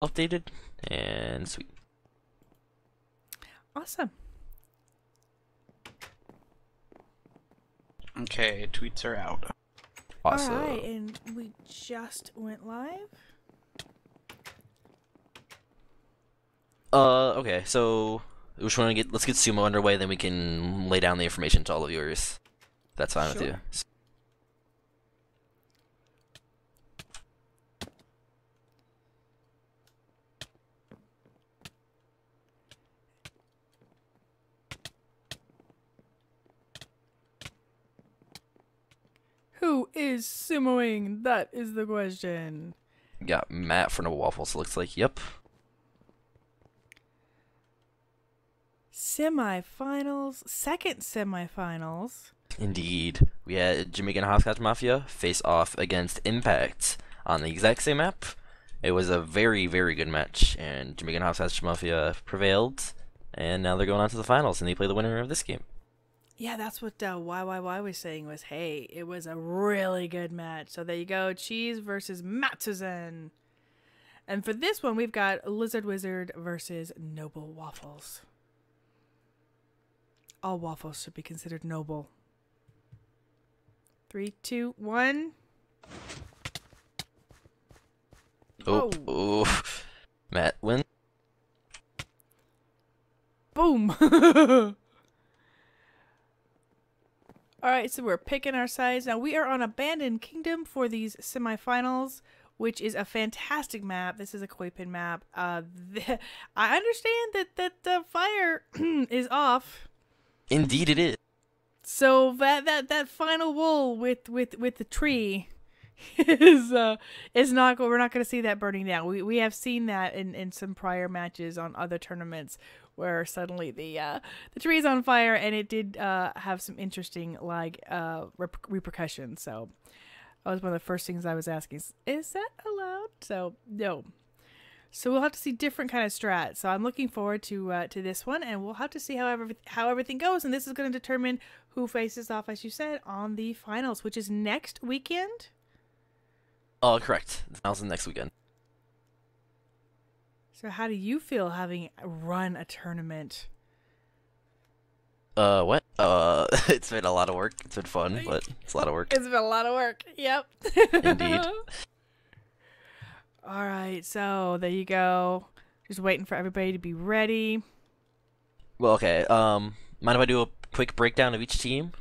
updated and sweet. Awesome. Okay, tweets are out. Awesome. All right, and we just went live. Okay, so let's get Sumo underway, then we can lay down the information to all the viewers. That's fine with Sure. you. Who is sumoing? That is the question. Got Matt for Waffles, looks like. Yep. Semifinals, second semifinals. Indeed. We had Jamaican Hopscotch Mafia face off against Impact on the exact same map. It was a very, very good match, and Jamaican Hopscotch Mafia prevailed, and now they're going on to the finals, and they play the winner of this game. Yeah, that's what YYY was saying was, hey, it was a really good match. So there you go, Cheese versus Matsuzen. And for this one, we've got Lizard Wizard versus Noble Waffles. All waffles should be considered noble. 3, 2, 1. Oh, oh. Matt win. Boom. All right, so we're picking our sides. Now we are on Abandoned Kingdom for these semifinals, which is a fantastic map. This is a koi pin map. I understand that the fire is off. Indeed it is. So that final wool with the tree is not we're not going to see that burning down. We have seen that in some prior matches on other tournaments where suddenly the tree is on fire, and it did have some interesting repercussions. So that was one of the first things I was asking: is that allowed? So no. So we'll have to see different kind of strats. So I'm looking forward to this one, and we'll have to see how everything goes. And this is going to determine who faces off, as you said, on the finals, which is next weekend. Oh, correct. The finals is next weekend. So how do you feel having run a tournament? What? It's been a lot of work. It's been fun, but it's a lot of work. It's been a lot of work. Yep. Indeed. All right, so there you go. Just waiting for everybody to be ready. Well, okay. Mind if I do a quick breakdown of each team?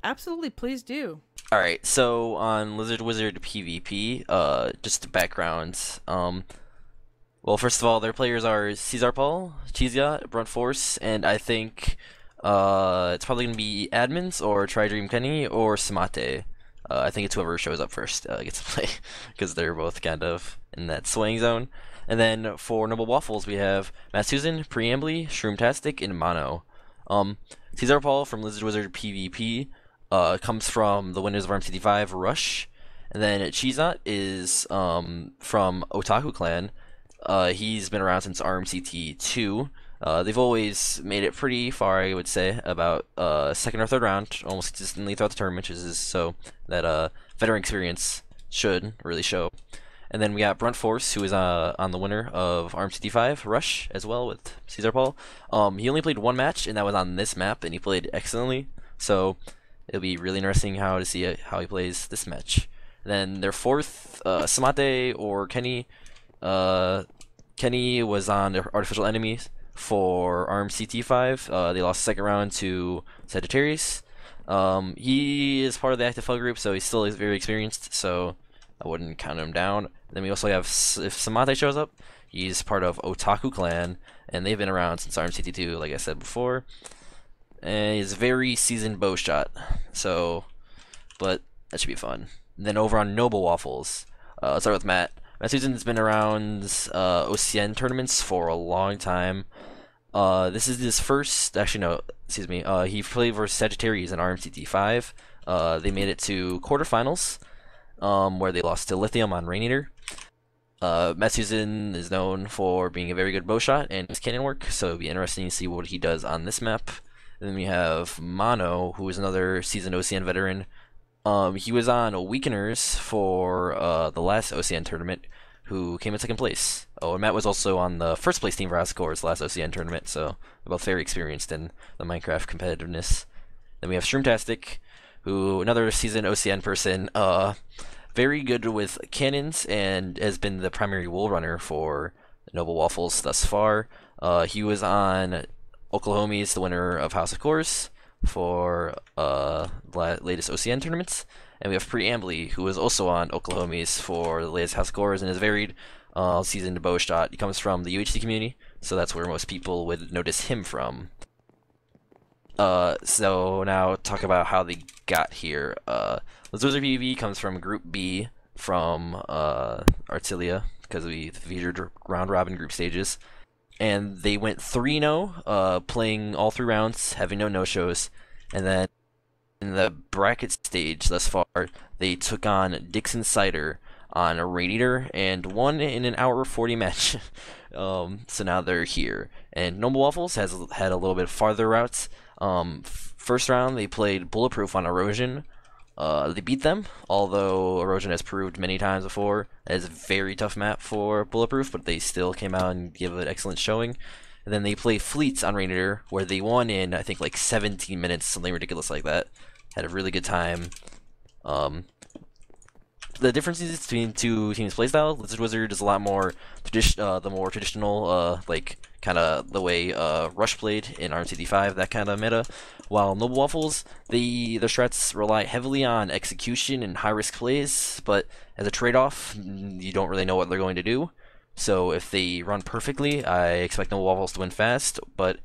Absolutely, please do. All right. So on LizardWizardPvP, just the backgrounds. Well, first of all, their players are Caesar Paul, Chizia, Brunt Force, and I think it's probably gonna be admins or Tridream Kenny or Samate. I think it's whoever shows up first gets to play, because they're both kind of in that swaying zone. And then for Noble Waffles, we have Matt Susan, Preambly, Shroomtastic, and Mono. Caesar Paul from Lizard Wizard PvP comes from the winners of RMCT5 Rush. And then Chizat is from Otaku Clan. He's been around since RMCT2. They've always made it pretty far, I would say, about second or third round, almost consistently throughout the tournament, which is so that veteran experience should really show. And then we got Brunt Force, who is on the winner of RMCT5 Rush as well with Caesar Paul. He only played one match, and that was on this map, and he played excellently. So it'll be really interesting to see how he plays this match. And then their fourth, Samate or Kenny. Kenny was on the Artificial Enemies for RMCT5. They lost the second round to Sagittarius. He is part of the active fell group, so he's still very experienced, so I wouldn't count him down. Then we also have, if Samate shows up, he's part of Otaku Clan, and they've been around since RMCT2, like I said before. And he's a very seasoned bow shot, but that should be fun. And then over on Noble Waffles, let's start with Matt. Matt Susan's been around OCN tournaments for a long time. This is his first, actually no, excuse me, he played versus Sagittarius in RMCT5. They made it to quarterfinals, where they lost to Lithium on Rain Eater. Matt Susan is known for being a very good bow shot and his cannon work, so it'll be interesting to see what he does on this map. And then we have Mono, who is another seasoned OCN veteran. He was on Weakeners for the last OCN tournament, who came in second place. Oh, and Matt was also on the first place team for House of Course last OCN tournament, so they're both very experienced in the Minecraft competitiveness. Then we have Shroomtastic, who another seasoned OCN person, very good with cannons and has been the primary wool runner for Noble Waffles thus far. He was on Oklahomi's, the winner of House of Course, for latest OCN tournaments. And we have Preambly, who is also on Oklahomi's for the latest House of Course and is varied seasoned bow shot. He comes from the UHC community, so that's where most people would notice him from. So now talk about how they got here. LizardWizardPvP comes from Group B from Artilea, because we featured round robin group stages. And they went 3-0, playing all 3 rounds, having no no-shows. And then in the bracket stage thus far, they took on Dixon Cider on a Radiator and won in an hour 40 match. So now they're here. And Noble Waffles has had a little bit farther routes. First round, they played Bulletproof on Erosion. They beat them, although Erosion has proved many times before that it's a very tough map for Bulletproof, but they still came out and gave an excellent showing. And then they play Fleets on Raider, where they won in, I think, like 17 minutes, something ridiculous like that. Had a really good time. The differences between two teams' playstyle, LizardWizard is a lot more the more traditional, like kind of the way Rush played in RMCT 5, that kind of meta. While Noble Waffles, their strats rely heavily on execution and high risk plays, but as a trade-off, you don't really know what they're going to do. So if they run perfectly, I expect Noble Waffles to win fast, but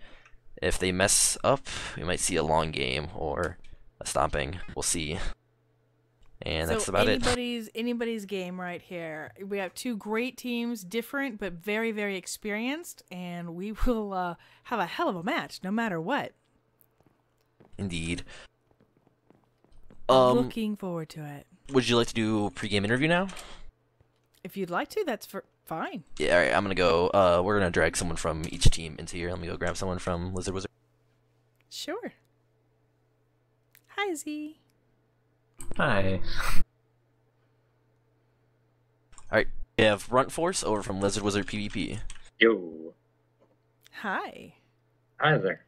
if they mess up, we might see a long game or a stomping. We'll see. And that's about it. Anybody's game right here. We have 2 great teams, different but very, very experienced, and we will have a hell of a match no matter what. Indeed. Looking forward to it. Would you like to do a pregame interview now? If you'd like to, that's fine. Yeah, alright, I'm gonna go. We're gonna drag someone from each team into here. Let me go grab someone from LizardWizard. Sure. Hi, Z. Hi. Alright, we have Runt Force over from LizardWizardPvP. Yo. Hi. Hi there.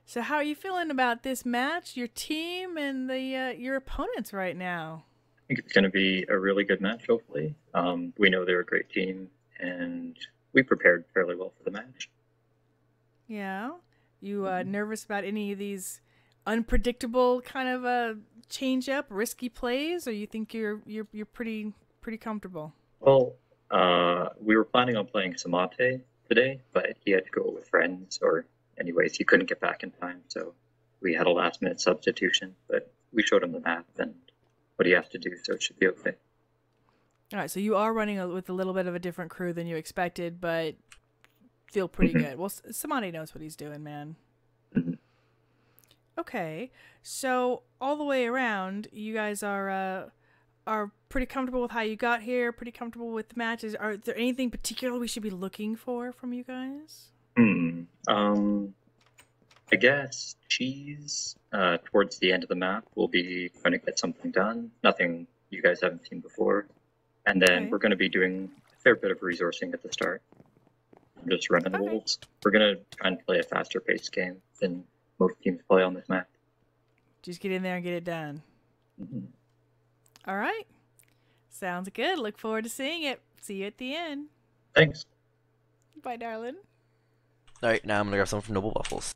So how are you feeling about this match, your team, and your opponents right now? I think it's going to be a really good match, hopefully. We know they're a great team, and we prepared fairly well for the match. Yeah? You nervous about any of these unpredictable kind of change-up, risky plays, or you think you're pretty comfortable? Well, we were planning on playing Samate today, but he had to go with friends, or anyways, he couldn't get back in time, so we had a last-minute substitution, but we showed him the map and what he has to do, so it should be okay. All right, so you are running with a little bit of a different crew than you expected, but feel pretty good. Well, Samate knows what he's doing, man. Okay, so all the way around, you guys are pretty comfortable with how you got here, pretty comfortable with the matches. Are there anything particular we should be looking for from you guys? I guess Cheese, towards the end of the map, we'll be trying to get something done. Nothing you guys haven't seen before. And then we're going to be doing a fair bit of resourcing at the start. Just running the wolves. We're going to try and play a faster paced game than most teams play on this map. Just get in there and get it done. All right. Sounds good. Look forward to seeing it. See you at the end. Thanks. Bye, darling. Alright, now I'm gonna grab someone from Noble Waffles.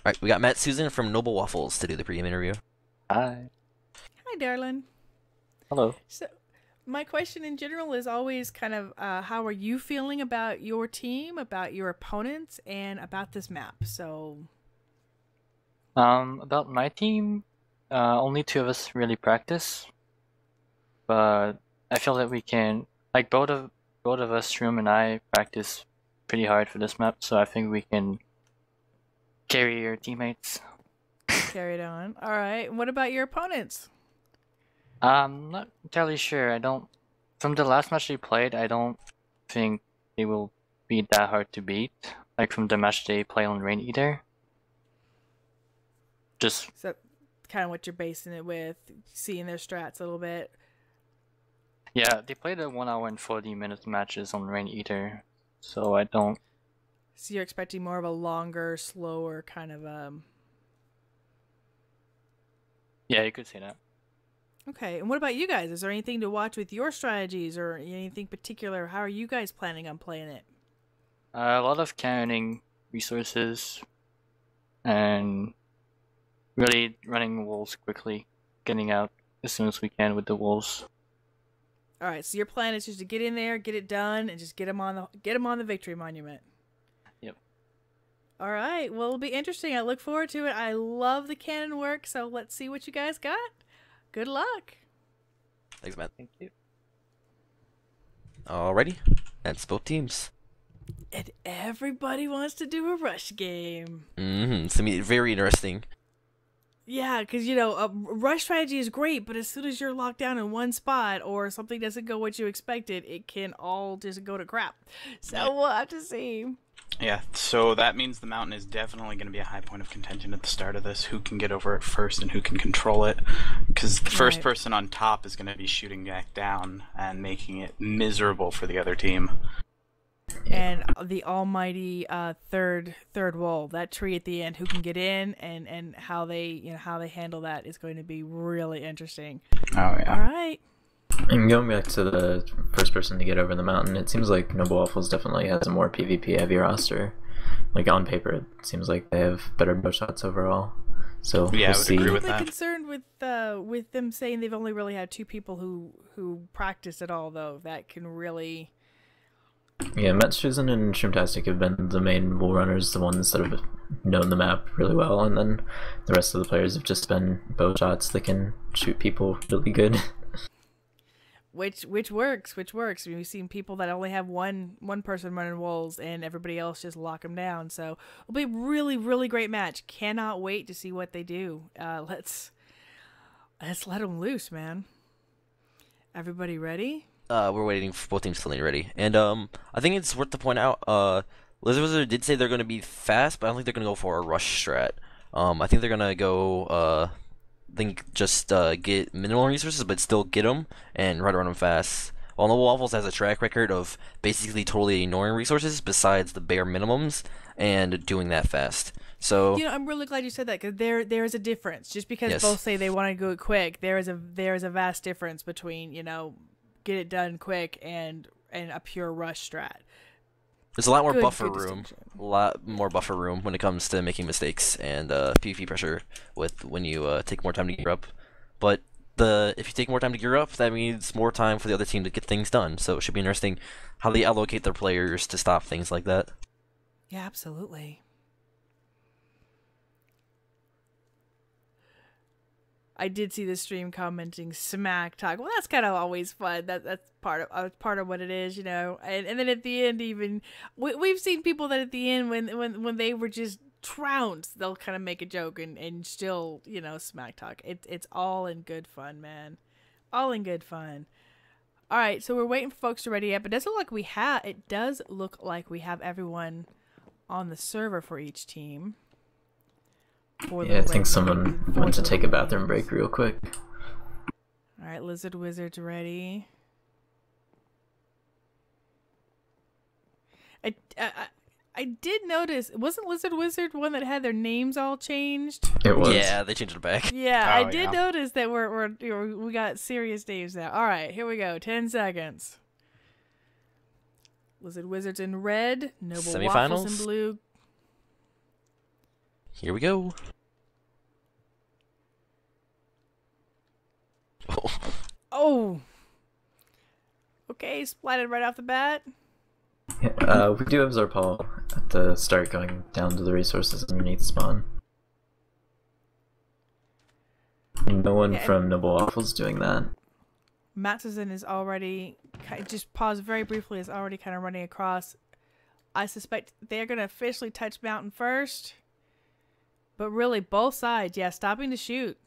Alright, we got Matt Susan from Noble Waffles to do the pregame interview. Hi. Hi, darling. Hello. So, my question in general is always kind of how are you feeling about your team, about your opponents, and about this map? So, About my team, only 2 of us really practice, but I feel that we can, like both of us, Shroom and I, practice pretty hard for this map, so I think we can carry your teammates. carry it on. All right. What about your opponents? I'm not entirely sure. I don't. From the last match they played, I don't think they will be that hard to beat. Like from the match they play on Rain Eater. Just So, kind of what you're basing it with, seeing their strats a little bit. yeah, they played the 1 hour and 40 minute matches on Rain Eater, so I don't. So you're expecting more of a longer, slower kind of Yeah, you could say that. Okay, and what about you guys? Is there anything to watch with your strategies or anything particular? How are you guys planning on playing it? A lot of cannoning resources and really running wolves quickly, getting out as soon as we can with the wolves. All right, so your plan is just to get in there, get it done, and just get them on the victory monument. Yep. All right, well, it'll be interesting. I look forward to it. I love the cannon work, so let's see what you guys got. Good luck. Thanks, Matt. Thank you. Alrighty, that's both teams. And everybody wants to do a rush game. It's gonna be very interesting. Yeah, because, rush strategy is great, but as soon as you're locked down in one spot or something doesn't go what you expected, it can all just go to crap. So we'll have to see. Yeah, so that means the mountain is definitely going to be a high point of contention at the start of this. Who can get over it first and who can control it? Because the first person on top is going to be shooting back down and making it miserable for the other team. And the almighty third wall, that tree at the end, who can get in and how they handle that is going to be really interesting. Oh yeah. All right. And going back to the first person to get over the mountain, it seems like Noble Waffles definitely has a more PvP heavy roster. Like on paper, it seems like they have better bow shots overall. So yeah, we'll I would see. agree with I'm that. concerned with them saying they've only really had 2 people who practice at all, though. That can really. Yeah, Metsuzen and Shroomtastic have been the main wall runners, the ones that have known the map really well, and then the rest of the players have just been bow shots that can shoot people really good. Which works. I mean, we've seen people that only have one person running walls and everybody else just lock them down. So it'll be a really, really great match. Cannot wait to see what they do. Let's let them loose, man. Everybody ready? We're waiting for both teams to be ready, and I think it's worth to point out. LizardWizard did say they're going to be fast, but I don't think they're going to go for a rush strat. I think they're going to go get minimal resources, but still get them and run them fast. While Noble Waffles has a track record of basically totally ignoring resources besides the bare minimums and doing that fast. So I'm really glad you said that, because there is a difference. Just because Yes. both say they want to go quick, there is a vast difference between get it done quick and a pure rush strat. there's a lot more Good buffer room, distinction. a lot more buffer room when it comes to making mistakes and PvP pressure with when you take more time to gear up. But if you take more time to gear up, that means more time for the other team to get things done. So it should be interesting how they allocate their players to stop things like that. Yeah, absolutely. I did see the stream commenting smack talk. Well, that's kind of always fun. That's part of what it is, And then at the end, even we've seen people that at the end when they were just trounced, they'll kind of make a joke and still smack talk. It's all in good fun, man. All in good fun. All right, so we're waiting for folks to ready up. It does look like we have everyone on the server for each team. Yeah, I think someone went to take a bathroom break real quick. All right, LizardWizard's ready. I did notice, wasn't LizardWizard one that had their names all changed? It was. Yeah, they changed it back. Yeah, Oh, I did yeah. notice that we got serious names now. All right, here we go. 10 seconds. LizardWizard's in red. Noble Semifinals? Waffles in blue. Here we go. Oh. Okay, splatted right off the bat. Yeah, we do have Zarpal at the start going down to the resources underneath spawn. No one Yeah, from Noble Waffles doing that. Matsuzen is already, just pause very briefly, is already kind of running across. I suspect they're going to officially touch mountain first. But really, both sides, yeah, stopping to shoot.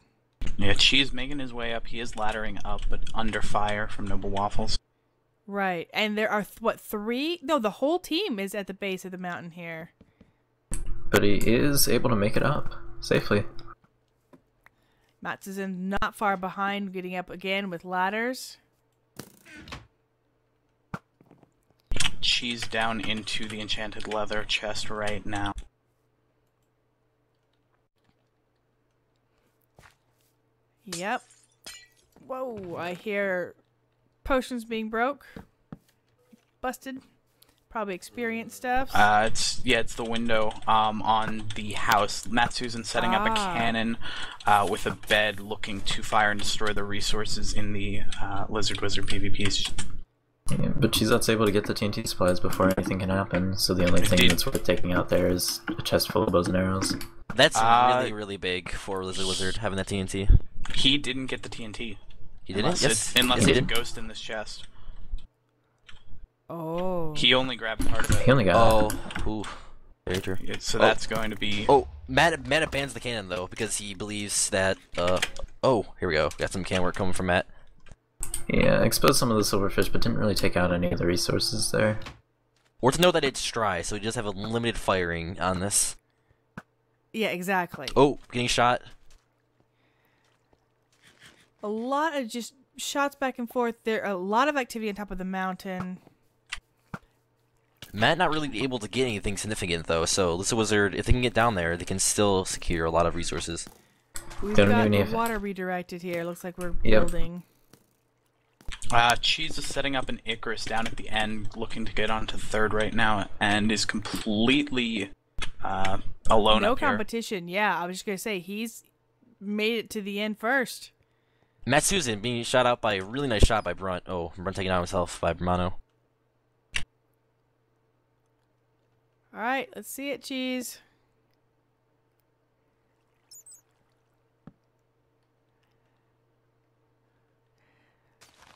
Yeah, Cheese making his way up. He is laddering up, but under fire from Noble Waffles. Right, and there are what, 3? No, the whole team is at the base of the mountain here. But he is able to make it up safely. Mats is in not far behind, getting up again with ladders. Cheese down into the enchanted leather chest right now. Yep. Whoa, I hear potions being broke. Busted. Probably experience stuff. It's the window on the house. Matt Susan setting up a cannon with a bed, looking to fire and destroy the resources in the Lizard Wizard PvPs. Yeah, but she's not able to get the TNT supplies before anything can happen, so the only thing that's worth taking out there is a chest full of bows and arrows. That's really, really big for Lizard Wizard, having that TNT. He didn't get the TNT. He didn't? Unless it's a ghost in this chest. Oh. He only grabbed part of it. He only got Ooh. Very true. Yeah, so that's going to be... Oh, Matt abandons the cannon, though, because he believes that, oh, here we go. Got some can work coming from Matt. Yeah, exposed some of the silverfish, but didn't really take out any of the resources there. Or to know that it's dry, so he does have a limited firing on this. Yeah, exactly. Oh, getting shot. A lot of just shots back and forth. There are a lot of activity on top of the mountain. Matt not really able to get anything significant, though, so Lizard Wizard, if they can get down there, they can still secure a lot of resources. We've got the water redirected here. Looks like we're Yep. building. Cheese is setting up an Icarus down at the end, looking to get onto third right now, and is completely alone No up here. competition. Yeah, I was just going to say, he's made it to the end first. Matt Susan being shot out by a really nice shot by Brunt. Oh, Brunt taking out himself by Brumano. All right, let's see it, Cheese.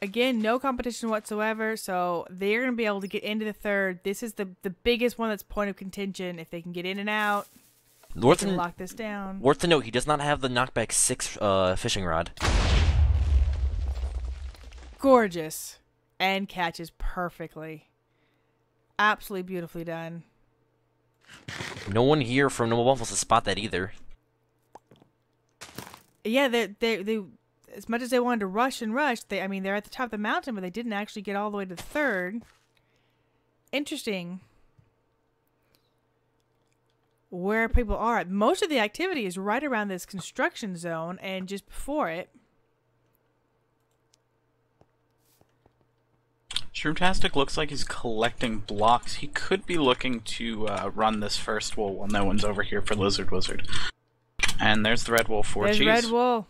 Again, no competition whatsoever, so they're going to be able to get into the third. This is the biggest one that's point of contention. If they can get in and out, they can lock this down. Worth to note, he does not have the knockback 6 fishing rod. Gorgeous. And catches perfectly. Absolutely beautifully done. No one here from Noble Waffles to spot that either. Yeah, they as much as they wanted to rush and rush, they're at the top of the mountain, but they didn't actually get all the way to the third. Interesting. Where people are. Most of the activity is right around this construction zone and just before it. Shroomtastic looks like he's collecting blocks. He could be looking to run this first wool while no one's over here for Lizard Wizard. And there's the red wool for There's Cheese. red wool.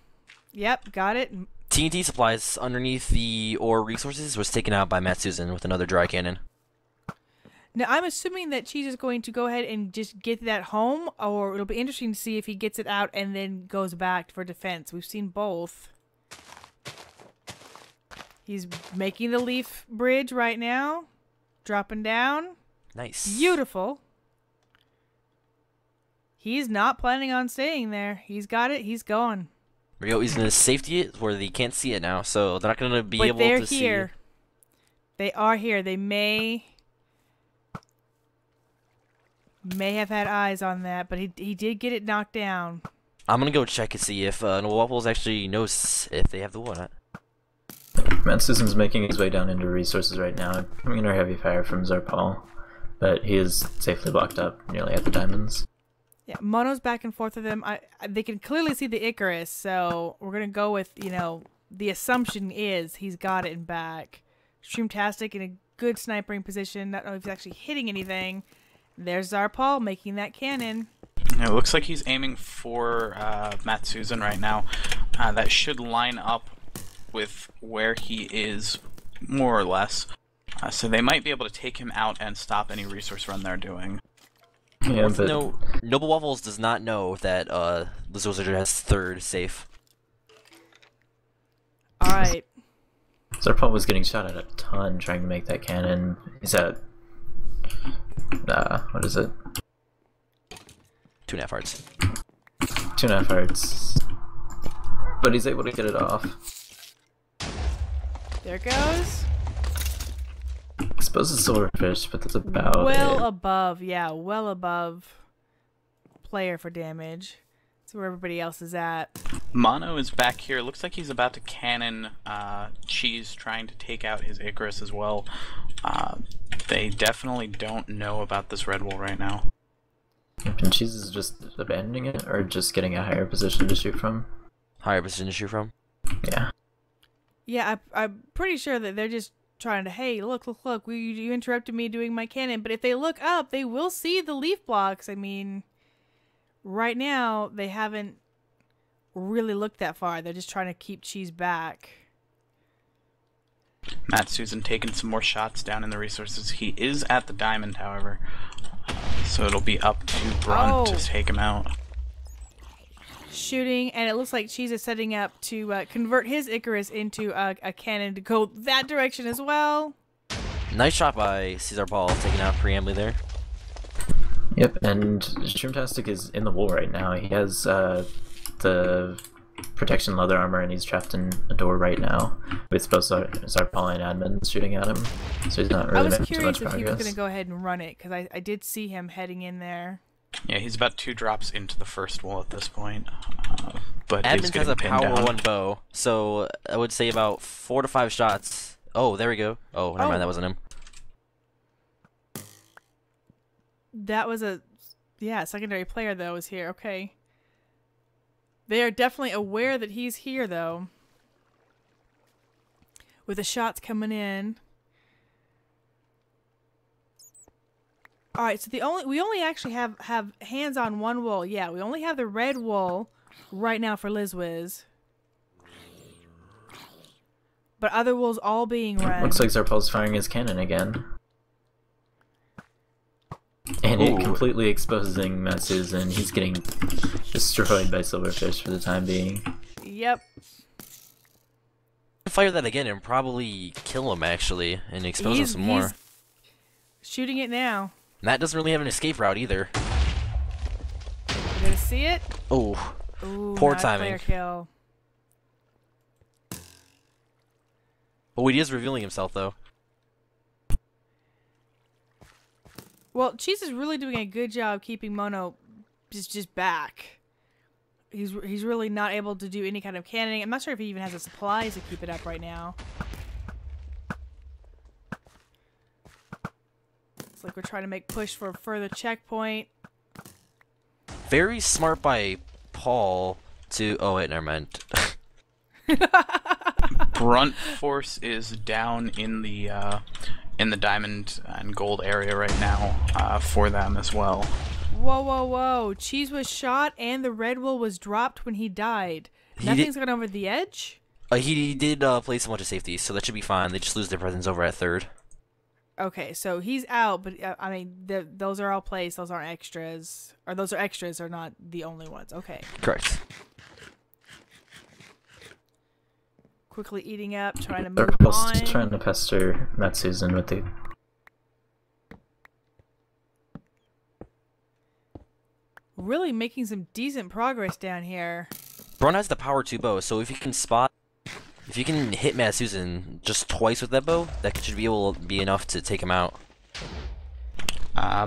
Yep, got it. TNT supplies underneath the ore resources was taken out by Matt Susan with another dry cannon. Now, I'm assuming that Cheese is going to go ahead and just get that home, or it'll be interesting to see if he gets it out and then goes back for defense. We've seen both. He's making the leaf bridge right now. Dropping down. Nice. Beautiful. He's not planning on staying there. He's got it. He's going. There we go. He's going to safety it where they can't see it now, so they're not going to be But able they're to here. see. They are here. They may have had eyes on that, but he did get it knocked down. I'm going to go check and see if Noble Waffles actually knows if they have the wool or not. Matt Susan's making his way down into resources right now, coming under heavy fire from Zarpal, but he is safely blocked up nearly at the diamonds. Yeah, Mono's back and forth with them. They can clearly see the Icarus, so we're gonna go with, the assumption is he's got it in back. Shroomtastic in a good snipering position. Not know if he's actually hitting anything. There's Zarpal making that cannon. It looks like he's aiming for Matt Susan right now. That should line up with where he is, more or less. So they might be able to take him out and stop any resource run they're doing. Yeah, but No, Noble Waffles does not know that Lizard Wizard has third safe. Alright. Zarpal was getting shot at a ton trying to make that cannon. He's at what is it? 2.5 hearts. 2.5 hearts. but he's able to get it off. There it goes. Exposes Silverfish, but that's about Well it. above, yeah, well above player for damage. That's where everybody else is at. Mono is back here. Looks like he's about to cannon Cheese, trying to take out his Icarus as well. They definitely don't know about this Red Wool right now. And Cheese is just abandoning it, or just getting a higher position to shoot from? Higher position to shoot from. Yeah. Yeah, I'm pretty sure that they're just trying to, hey, look, you interrupted me doing my cannon. But if they look up, they will see the leaf blocks. I mean, right now, they haven't really looked that far. They're just trying to keep Cheese back. Matt Susan taking some more shots down in the resources. He is at the diamond, however. So it'll be up to Brunt to take him out. Shooting, and it looks like Cheese is setting up to convert his Icarus into a cannon to go that direction as well. Nice shot by Caesar Paul, taking out Preambly there. Yep, and Shroomtastic is in the wool right now. He has the protection leather armor, and he's trapped in a door right now with both Zarpal and admins shooting at him. So he's not really making too much progress. I was curious if he was going to go ahead and run it, because I did see him heading in there. Yeah, he's about 2 drops into the first wall at this point. But Admins has a power 1 bow, so I would say about 4 to 5 shots. Oh, there we go. Oh, never mind, that wasn't him. That was a, secondary player though was here. Okay. They are definitely aware that he's here though. With the shots coming in. All right, so we only actually have hands on 1 wool. Yeah, we only have the red wool right now for LizWiz. But other wools all being run. Looks like Zarpal's firing his cannon again. And it completely exposing Matt Susan. He's getting destroyed by Silverfish for the time being. Yep. Fire that again and probably kill him actually, and expose him some more. He's shooting it now. Matt doesn't really have an escape route either. You gonna see it? Oh, Ooh, poor not a timing. player kill. Oh, he is revealing himself though. Well, Cheese is really doing a good job keeping Mono just back. He's really not able to do any kind of cannoning. I'm not sure if he even has the supplies to keep it up right now. It's like we're trying to make push for a further checkpoint. Very smart by Paul to. Oh wait, never mind. Brunt Force is down in the diamond and gold area right now for them as well. Whoa. Cheese was shot and the red wool was dropped when he died. Nothing's gone over the edge? He did place a bunch of safety, so that should be fine. They just lose their presence over at 3rd. Okay, so he's out, but I mean, those are all placed. Those aren't extras. Or those are extras, are not the only ones. Okay. Correct. Quickly eating up, trying to move Zarpal's on. trying to pester Matt Susan with the... Really making some decent progress down here. Braun has the power 2 bow, so if you can hit Matt Susan just twice with that bow, that should be able to be enough to take him out.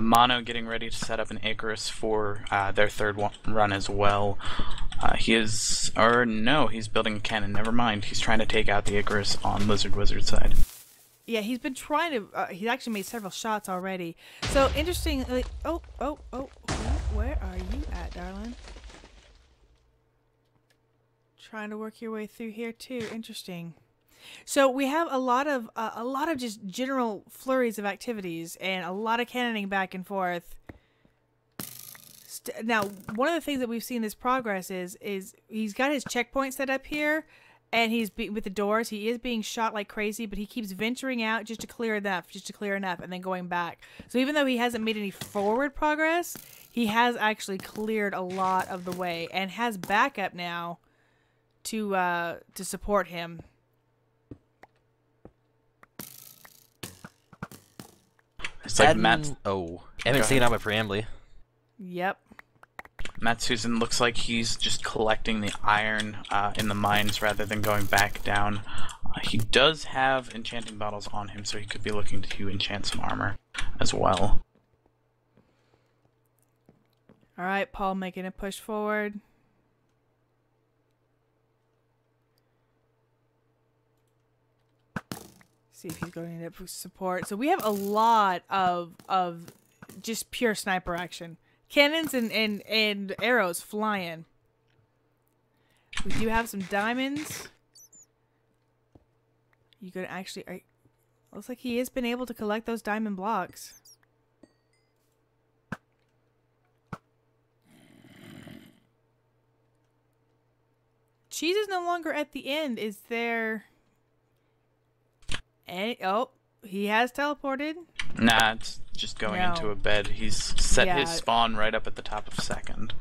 Mono getting ready to set up an Icarus for their 3rd run as well. He's building a cannon. Never mind. He's trying to take out the Icarus on Lizard Wizard side. Yeah, he's been trying to. He's actually made several shots already. So interesting. Oh! Where are you at, darling? Trying to work your way through here too. Interesting. So we have a lot of just general flurries of activities and a lot of cannoning back and forth. Now, one of the things that we've seen this progress is he's got his checkpoint set up here, and with the doors. He is being shot like crazy, but he keeps venturing out just to clear enough, and then going back. So even though he hasn't made any forward progress, he has actually cleared a lot of the way and has backup now to support him. It's like Matt. Admin's taken out by Preambly. Yep. Matt Susan looks like he's just collecting the iron in the mines rather than going back down. He does have enchanting bottles on him, so he could be looking to enchant some armor as well. All right, Paul making a push forward. See if he's going to support. So we have a lot of just pure sniper action. Cannons and arrows flying. We do have some diamonds. You could actually... looks like he has been able to collect those diamond blocks. Cheese is no longer at the end. Is there... oh, he has teleported. Nah, it's just going into a bed. He's set his spawn right up at the top of second.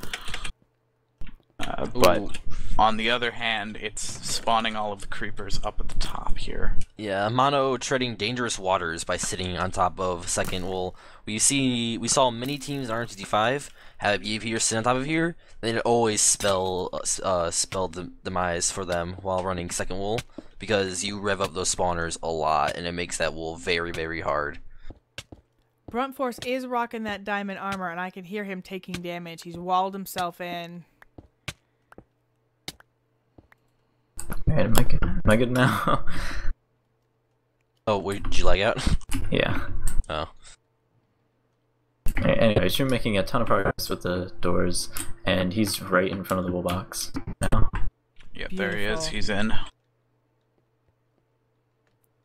But on the other hand, it's spawning all of the creepers up at the top here. Yeah, Mono treading dangerous waters by sitting on top of second. Well, we saw many teams in RMCT5 have PvPers sit on top of here. Then it always spell the demise for them while running second wool, because you rev up those spawners a lot and it makes that wool very, very hard. Brunt Force is rocking that diamond armor, and I can hear him taking damage. He's walled himself in. Alright, am I good now? Oh, wait, did you lag out? Yeah. Oh. Anyways, you're making a ton of progress with the doors, and he's right in front of the wool box now. Yep, Beautiful. there he is. He's in.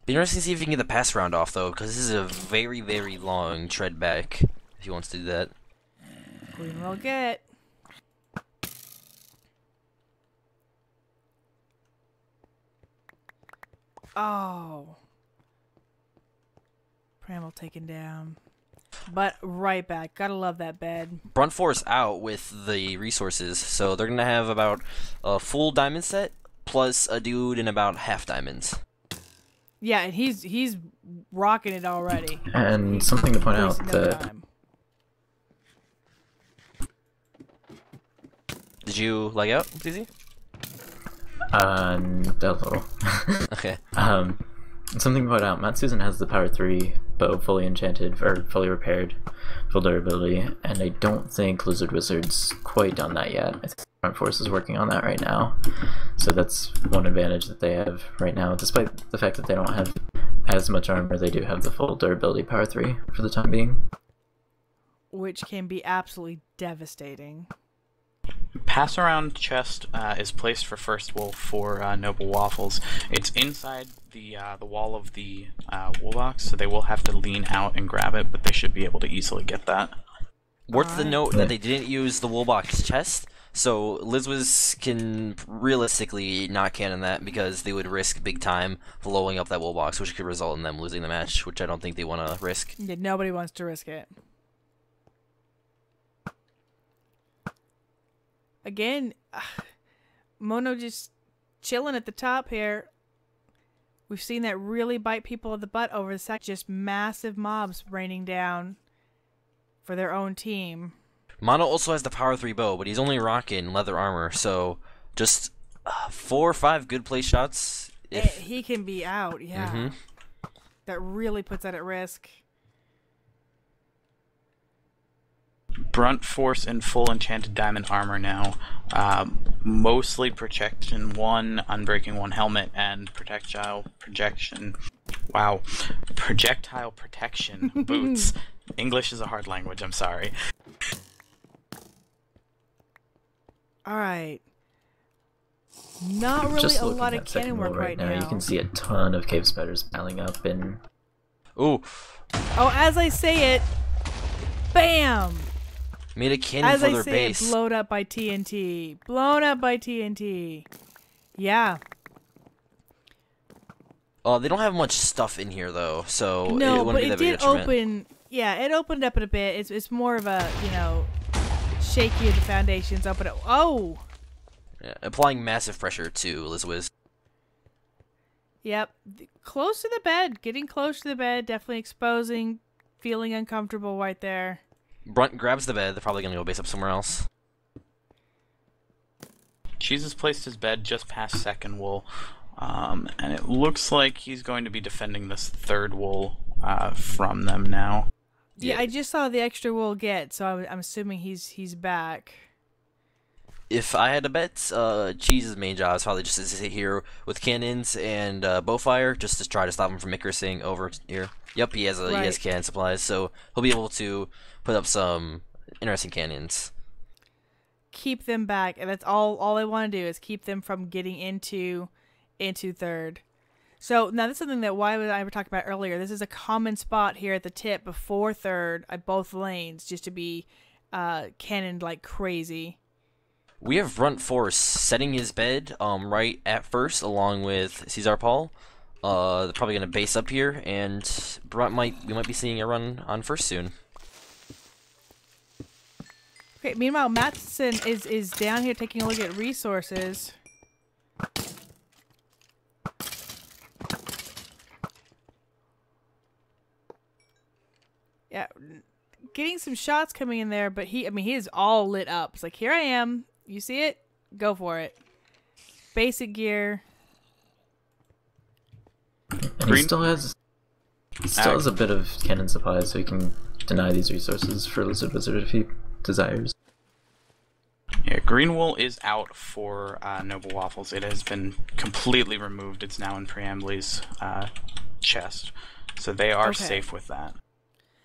Be interesting to see if he can get the pass round off, though, because this is a very, very long tread back if he wants to do that. We will get. Oh. Primal taken down. But right back. Gotta love that bed. Brunt Force out with the resources, so they're gonna have about a full diamond set plus a dude in about half diamonds. Yeah, and he's rocking it already. And something to point out Wasting no that time. Did you lag out, Dizzy? a little. Okay. Something to point out, Matt Susan has the power 3 bow fully enchanted, or fully repaired, full durability, and I don't think Lizard Wizard's quite done that yet. I think Front Force is working on that right now. So that's one advantage that they have right now. Despite the fact that they don't have as much armor, they do have the full durability power 3 for the time being. Which can be absolutely devastating. Pass around chest is placed for first wool for Noble Waffles. It's inside the wall of the wool box, so they will have to lean out and grab it, but they should be able to easily get that. Worth the note that they didn't use the wool box chest, so LizardWiz can realistically not cannon that because they would risk big time blowing up that wool box, which could result in them losing the match, which I don't think they want to risk. Yeah, nobody wants to risk it. Again, Mono just chilling at the top here. We've seen that really bite people in the butt over the sec. Just massive mobs raining down for their own team. Mono also has the power 3 bow, but he's only rocking leather armor, so just 4 or 5 good play shots. If... He can be out, yeah. That really puts that at risk. Brunt Force in full enchanted diamond armor now. Mostly protection 1, unbreaking 1 helmet, and projectile protection boots. English is a hard language, I'm sorry. Alright. Not really Just a looking lot of at second cannon work wall right now. You can see a ton of cave spiders piling up and... Ooh. Oh, as I say it, bam! Made a cannon for their base. It, blown up by TNT. Blown up by TNT. Yeah. They don't have much stuff in here though, so No, it wouldn't but be it that big a did detriment. open. Yeah, it opened up in a bit. It's more of a, you know, shaky of the foundations. Open it. Oh. Yeah, applying massive pressure to LizardWiz. Yep. Close to the bed. Getting close to the bed. Definitely exposing. Feeling uncomfortable right there. Brunt grabs the bed. They're probably gonna go base up somewhere else. Cheese has placed his bed just past second wool, and it looks like he's going to be defending this third wool from them now. Yeah, I just saw the extra wool get, so I'm assuming he's back. If I had to bet, Cheese's main job is probably just to sit here with cannons and bowfire, just to try to stop him from Icarusing over here. Yep, he has cannon supplies, so he'll be able to put up some interesting cannons. Keep them back, and that's all I want to do is keep them from getting into third. So now this is something that Wyatt and I were talking about earlier. This is a common spot here at the tip before third at both lanes, just to be cannoned like crazy. We have Brunt Force setting his bed right at first, along with Caesar Paul. They're probably gonna base up here, and Brunt we might be seeing a run on first soon. Okay. Meanwhile, Matheson is down here taking a look at resources. Yeah, getting some shots coming in there, but he is all lit up. It's like, here I am. You see it? Go for it. Basic gear. And he still has a bit of cannon supply, so he can deny these resources for Lizard Wizard if he desires. Yeah, green wool is out for Noble Waffles. It has been completely removed. It's now in Preambly's chest, so they are safe with that.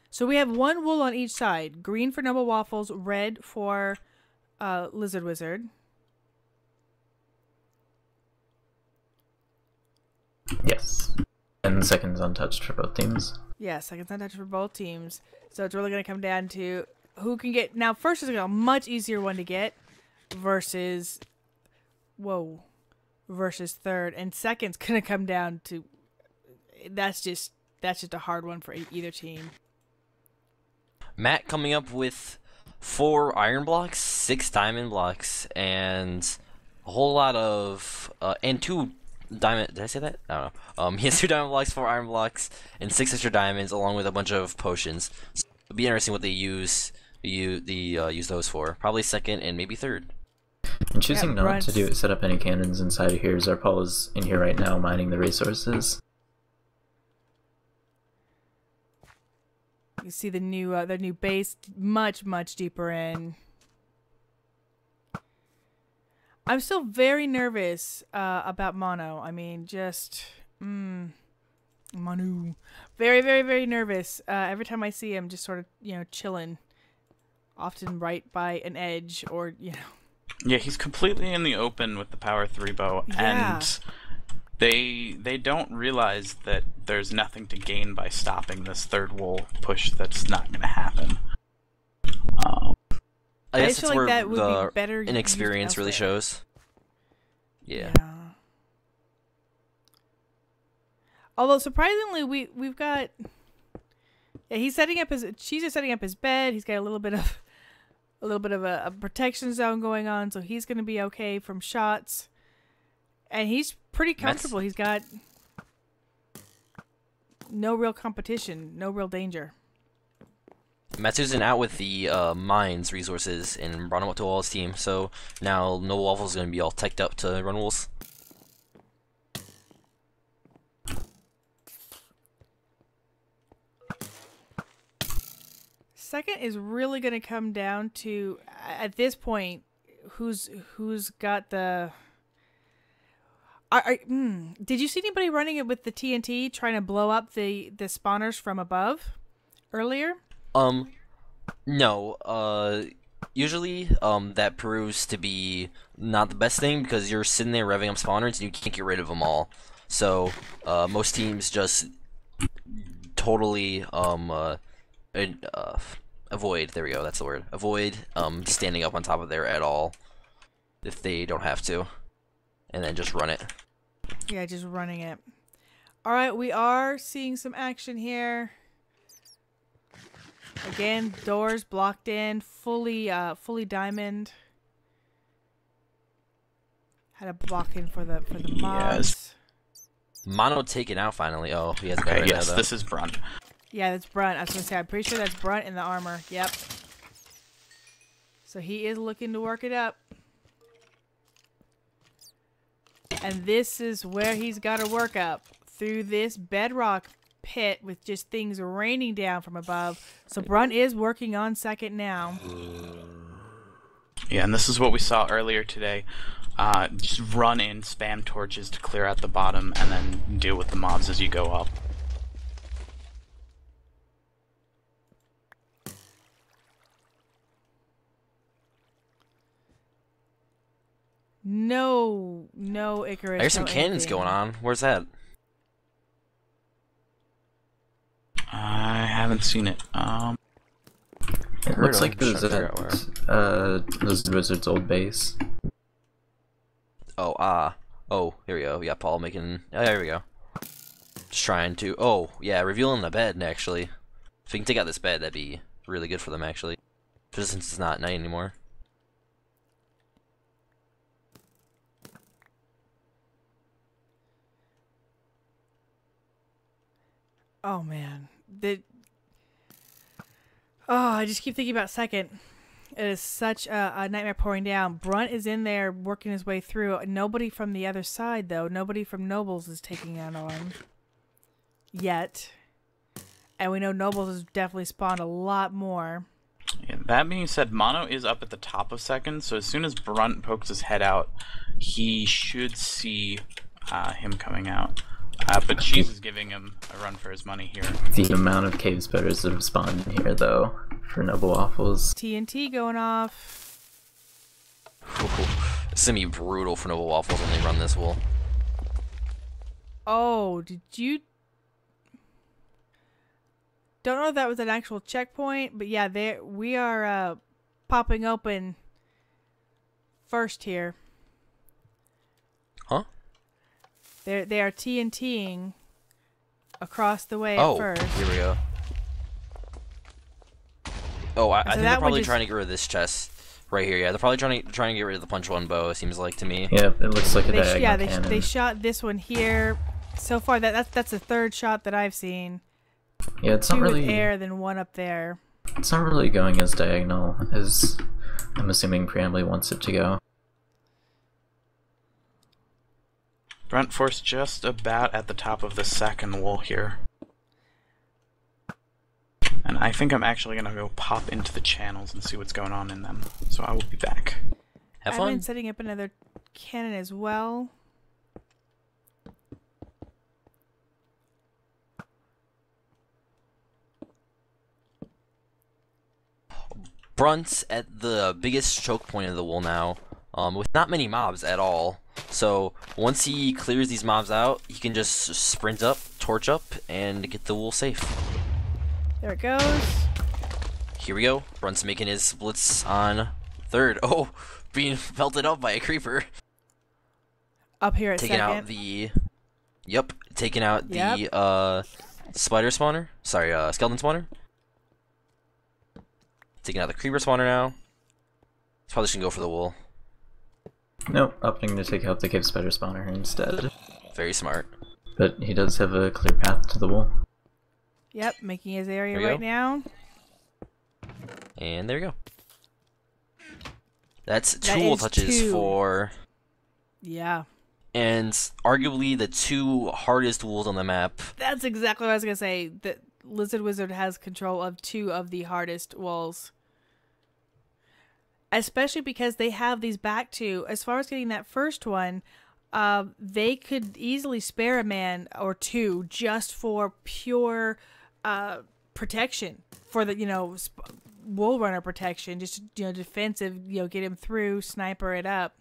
So we have one wool on each side. Green for Noble Waffles, red for Lizard Wizard. Yes. And second's untouched for both teams. Yeah, second's untouched for both teams. So it's really going to come down to who can get... Now, first is a much easier one to get versus... Whoa. Versus third. And second's going to come down to... That's just a hard one for either team. Matt coming up with 4 iron blocks, 6 diamond blocks, and a whole lot of... and 2... diamond, did I say that? I don't know. He has 2 diamond blocks, 4 iron blocks, and 6 extra diamonds, along with a bunch of potions. So it'll be interesting what they use those for. Probably second and maybe third. And choosing not to set up any cannons inside of here. Zarpal is in here right now mining the resources. You see the new base much deeper in. I'm still very nervous about Mono. I mean, just Manu, very nervous. Every time I see him, just sort of chilling, often right by an edge or Yeah, he's completely in the open with the power 3 bow, and they don't realize that there's nothing to gain by stopping this third wool push. That's not going to happen. I guess feel it's like that where would the be better inexperience really shows. Yeah. Although surprisingly, we've got. Yeah, he's setting up his. She's setting up his bed. He's got a little bit of a protection zone going on, so he's going to be okay from shots. And he's pretty comfortable. He's got no real competition, no real danger. Matsuzen out with the mines resources and brought him up to all his team, so now No Waffles is going to be all teched up to run wolves. Second is really going to come down to, at this point, who's got the... Did you see anybody running it with the TNT trying to blow up the spawners from above earlier? No. Usually, that proves to be not the best thing because you're sitting there revving up spawners and you can't get rid of them all. So, most teams just totally, avoid, there we go, that's the word, avoid, standing up on top of there at all if they don't have to. And then just run it. Yeah, just running it. Alright, we are seeing some action here. Again, doors blocked in, fully diamond. Had a block in for the mobs. Mono taken out finally. Oh, he has okay, yes, this is Brunt. Yeah, that's Brunt. I was gonna say, I'm pretty sure that's Brunt in the armor. Yep. So he is looking to work it up. And this is where he's got to work up through this bedrock pit with just things raining down from above. So Brunt is working on second now. Yeah, and this is what we saw earlier today. Just run in, spam torches to clear out the bottom, and then deal with the mobs as you go up. No Icarus. I hear some no cannons anything. going on. Where's that? I haven't seen it. It looks like it I'm was trying to at figure out LizardWizard's old base. Oh, here we go. We got Paul making. Oh, here we go. Just trying to. Oh, yeah, revealing the bed actually. If we can take out this bed, that'd be really good for them actually. Just since it's not night anymore. Oh man, I just keep thinking about second. It is such a nightmare pouring down. Brunt is in there working his way through. Nobody from the other side though. Nobody from Nobles is taking out on him yet, and we know Nobles has definitely spawned a lot more. Yeah, that being said, Mono is up at the top of second, so as soon as Brunt pokes his head out, he should see him coming out. But Cheese is giving him a run for his money here. The amount of cave spitters that have spawned in here, though, for Noble Waffles. TNT going off. It's gonna be brutal for Noble Waffles when they run this wool. Oh, did you? Don't know if that was an actual checkpoint, but yeah, we are popping open first here. Huh? They are TNTing across the way at first. Here we go. Oh, I think they're that one probably just- trying to get rid of this chest right here. Yeah, they're probably trying to get rid of the punch one bow. It seems like to me. Yep, it looks like a diagonal cannon. They shot this one here. So far, that's the third shot that I've seen. Yeah, it's Two not really. with air, then one up there. It's not really going as diagonal as I'm assuming Preambly wants it to go. Brunt Force just about at the top of the second wall here. And I think I'm actually gonna go pop into the channels and see what's going on in them. So I will be back. Have I've fun. been setting up another cannon as well. Brunt's at the biggest choke point of the wool now, with not many mobs at all. So once he clears these mobs out, he can just sprint up, torch up, and get the wool safe. There it goes. Here we go. Brunt's making his splits on third. Oh, being pelted up by a creeper. Up here at Taking second. out the... Yep, taking out Yep. the spider spawner. Sorry, skeleton spawner. Taking out the creeper spawner now. He's probably just gonna go for the wool. Nope, opting to take out the cave spider spawner instead. Very smart. But he does have a clear path to the wool. Yep, making his area There you right go. now. And there we go. That's That two wool is touches two. for... Yeah. And arguably the two hardest wools on the map. That's exactly what I was going to say. That Lizard Wizard has control of two of the hardest walls. Especially because they have these back two. As far as getting that first one, they could easily spare a man or two just for pure protection. For the, wool runner protection. Just, defensive, get him through, sniper it up.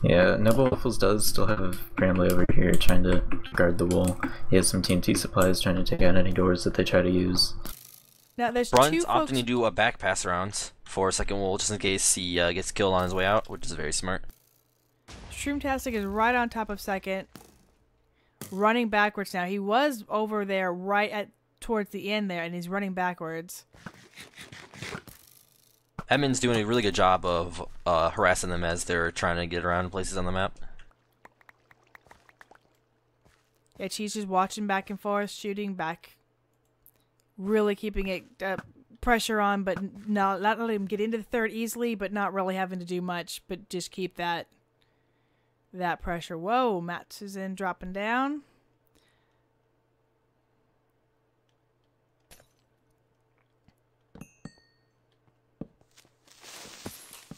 Yeah, Noble Waffles does still have Bramley over here trying to guard the wool. He has some TNT supplies trying to take out any doors that they try to use. Now, there's Brunt's two folks... opting to do a back pass around for a second wool just in case he gets killed on his way out, which is very smart. Shroomtastic is right on top of second. Running backwards now. He was over there towards the end there, and he's running backwards. Edmund's doing a really good job of harassing them as they're trying to get around places on the map. Yeah, she's just watching back and forth, shooting back. Really keeping it pressure on, but not letting him get into the third easily, but not really having to do much, but just keep that that pressure. Whoa, Mats is in, dropping down.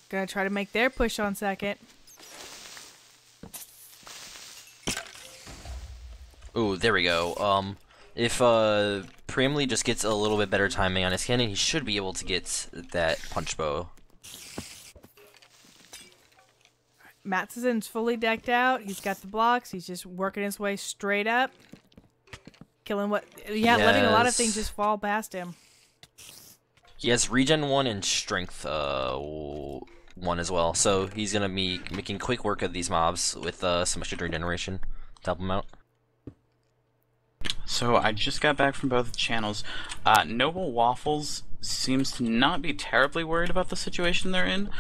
Gonna try to make their push on second. Ooh, there we go. If Preemly just gets a little bit better timing on his cannon, he should be able to get that punch bow. Matsson's fully decked out. He's got the blocks. He's just working his way straight up. Killing what... Yeah, letting a lot of things just fall past him. He has regen 1 and strength 1 as well, so he's gonna be making quick work of these mobs with some extra regeneration to help him out. So I just got back from both channels. Noble Waffles seems to not be terribly worried about the situation they're in.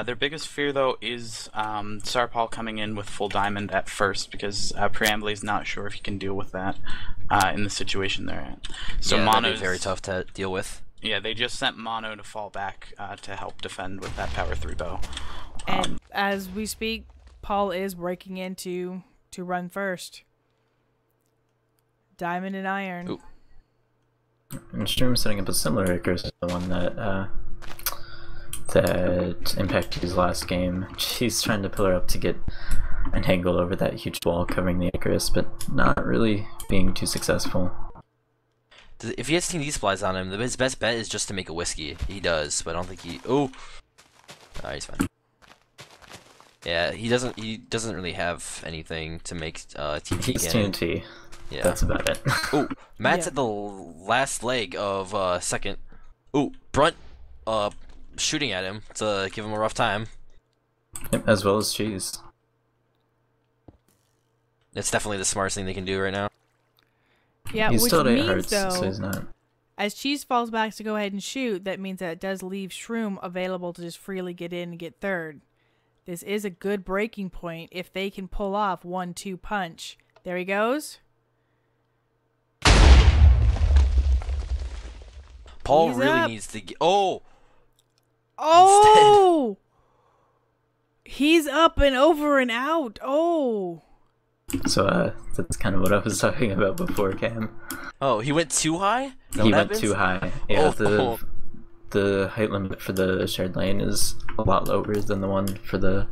Their biggest fear, though, is Sarpal coming in with full diamond at first, because Preambly's not sure if he can deal with that in the situation they're in. So yeah, Mono's that'd be very tough to deal with. Yeah, they just sent Mono to fall back to help defend with that power 3 bow. And as we speak, Paul is breaking in to run first. Diamond and iron. Ooh. And Stream setting up a similar Icarus to the one that that impacted his last game. She's trying to pull her up to get an angle over that huge wall covering the Icarus, but not really being too successful. If he has TNT supplies on him, his best bet is just to make a whiskey. He does, but I don't think he... Oh! He's fine. Yeah, he doesn't really have anything to make TNT He's cannon. TNT. Yeah. That's about it. Oh, Matt's at the last leg of second. Oh, Brunt shooting at him to give him a rough time. Yep, as well as Cheese. It's definitely the smartest thing they can do right now. Yeah, he's which still at 8 means, hearts, though, so he's not. as Cheese falls back to go ahead and shoot, that means that it does leave Shroom available to just freely get in and get third. This is a good breaking point if they can pull off 1-2 punch. There he goes. Paul He's really up. needs to get... Oh! Oh! He's up and over and out. Oh! So that's kind of what I was talking about before, Cam. Oh, he went too high? Is that He what went happens? too high. Yeah, Oh. the height limit for the shared lane is a lot lower than the one for the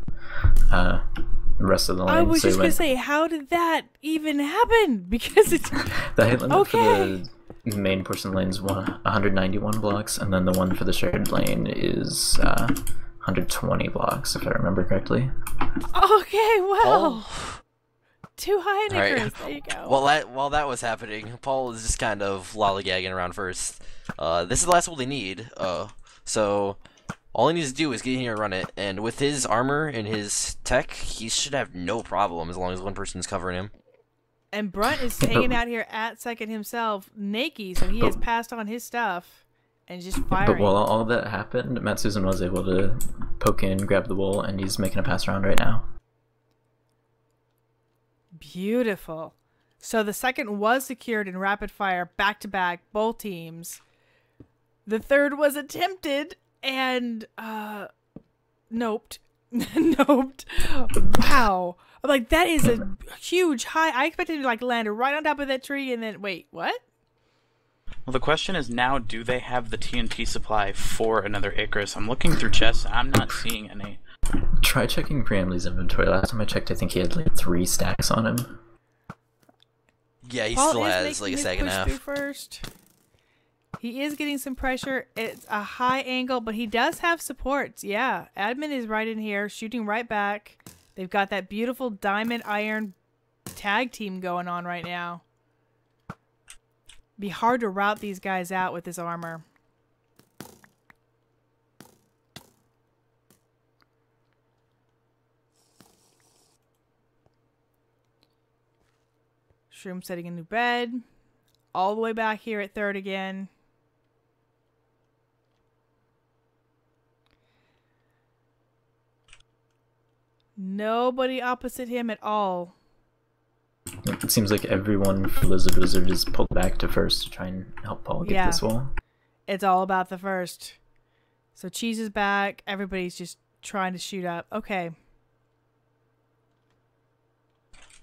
rest of the lane. I was so just going to say, how did that even happen? Because it's... the height limit Okay. for the main portion of the lane is 191 blocks, and then the one for the shared lane is 120 blocks, if I remember correctly. Okay, well... Paul? Too high in Alright. Icarus. There you go. While that was happening, Paul is just kind of lollygagging around first. This is the last one they need. So all he needs to do is get in here and run it. And with his armor and his tech, he should have no problem as long as one person's covering him. And Brunt is hanging out here at second himself, naked, so he has passed on his stuff and just firing. But while all that happened, Matt Susan was able to poke in, grab the wool, and he's making a pass around right now. Beautiful. So the second was secured in rapid fire, back to back, both teams. The third was attempted and noped. Noped. Wow. I'm like, that is a huge high. I expected to like land right on top of that tree and then wait, what? Well, the question is now, do they have the TNT supply for another Icarus? I'm looking through chests. I'm not seeing any. Try checking Preambly's inventory. Last time I checked, I think he had like 3 stacks on him. Yeah, he Paul still is has like making a his stack and a push half. through first. He is getting some pressure. It's a high angle, but he does have supports. Yeah, Admin is right in here, shooting right back. They've got that beautiful diamond iron tag team going on right now. Be hard to route these guys out with this armor. Shroom setting a new bed. All the way back here at third again. Nobody opposite him at all. It seems like everyone for Lizard Wizard is pulled back to first to try and help Paul get this wall. It's all about the first. So Cheese is back. Everybody's just trying to shoot up. Okay.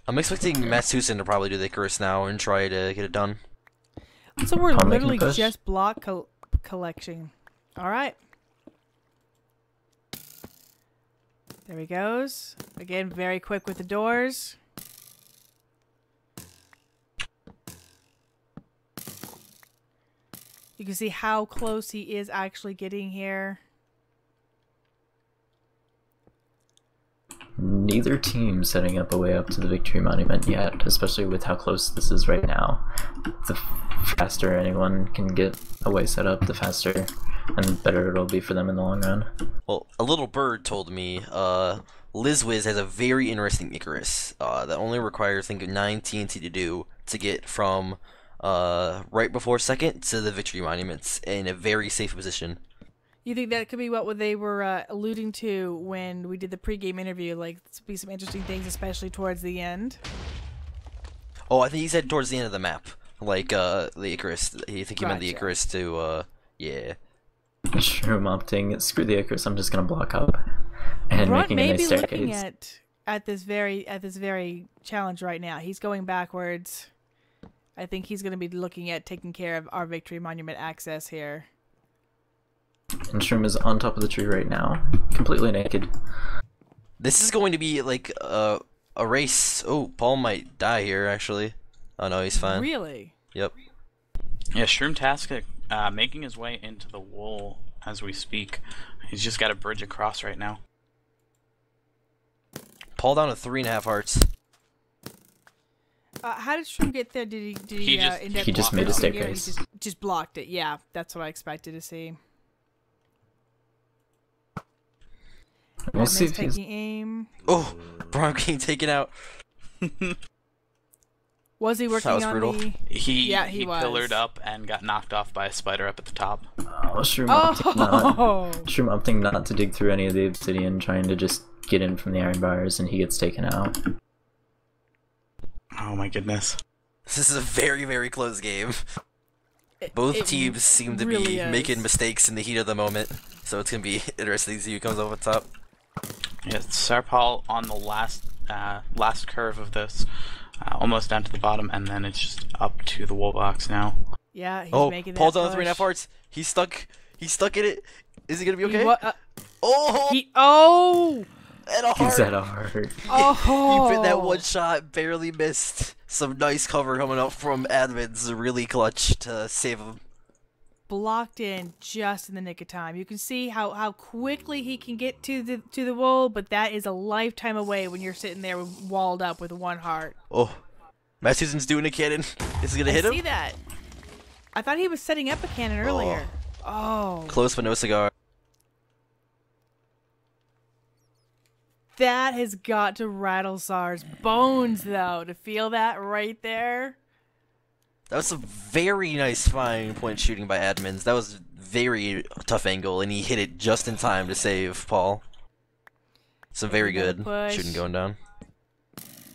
I'm expecting Matsusen to probably do the Icarus now and try to get it done. So we're Paul making literally a push? just block collection. All right. There he goes. Again, very quick with the doors. You can see how close he is actually getting here. Neither team setting up a way up to the victory monument yet, especially with how close this is right now. The faster anyone can get a way set up, the faster and the better it'll be for them in the long run. Well, a little bird told me LizWiz has a very interesting Icarus that only requires, I think, 9 TNT to do to get from right before second to the victory monuments in a very safe position. You think that could be what they were alluding to when we did the pregame interview? Like, to be some interesting things, especially towards the end. Oh, I think he said towards the end of the map, like the Icarus. I think he meant the Gotcha. Icarus to yeah. Shroom opting, screw the Icarus, I'm just gonna block up. And Brunt making a may nice be looking staircase. at this very challenge right now. He's going backwards. I think he's going to be looking at taking care of our victory monument access here. And Shroom is on top of the tree right now, completely naked. This is going to be like a race. Oh, Paul might die here actually. Oh no, he's fine. Really? Yep. Yeah, Shroomtastic making his way into the wool as we speak. He's just got a bridge across right now. Paul down to 3.5 hearts. How did Shroom get there? Did he just- end up he just made a blocking it, or staircase. He just blocked it. Yeah, that's what I expected to see. We'll see Admin's if he's... taking aim. Oh, Bronco getting taken out. Was he working was on brutal. the? He was. pillared up and got knocked off by a spider up at the top. Oh, Shroom opting Oh, Shroom opting not to dig through any of the obsidian, trying to just get in from the iron bars, and he gets taken out. Oh my goodness. This is a very, very close game. Both it teams seem to really be is. making mistakes in the heat of the moment, so it's gonna be interesting to see who comes over top. Yeah, Sarpal on the last curve of this, almost down to the bottom, and then it's just up to the wool box now. yeah. He's Oh, making that Paul's on push. 3.5 hearts. He's stuck. He's stuck in it. Is he gonna be He okay? wa- Oh, oh, and a heart. He's at a heart. oh! He bit that one shot, barely missed. Some nice cover coming up from admins, really clutch to save him. Blocked in just in the nick of time. You can see how quickly he can get to the wall, but that is a lifetime away when you're sitting there walled up with one heart. Oh, Matt Susan's doing a cannon. Is it gonna hit I him? see that. I thought he was setting up a cannon earlier. Oh. Close but no cigar. That has got to rattle Czar's bones, though, to feel that right there. That was a very nice fine point shooting by admins. That was very tough angle, and he hit it just in time to save Paul. So very Another good push. shooting going down.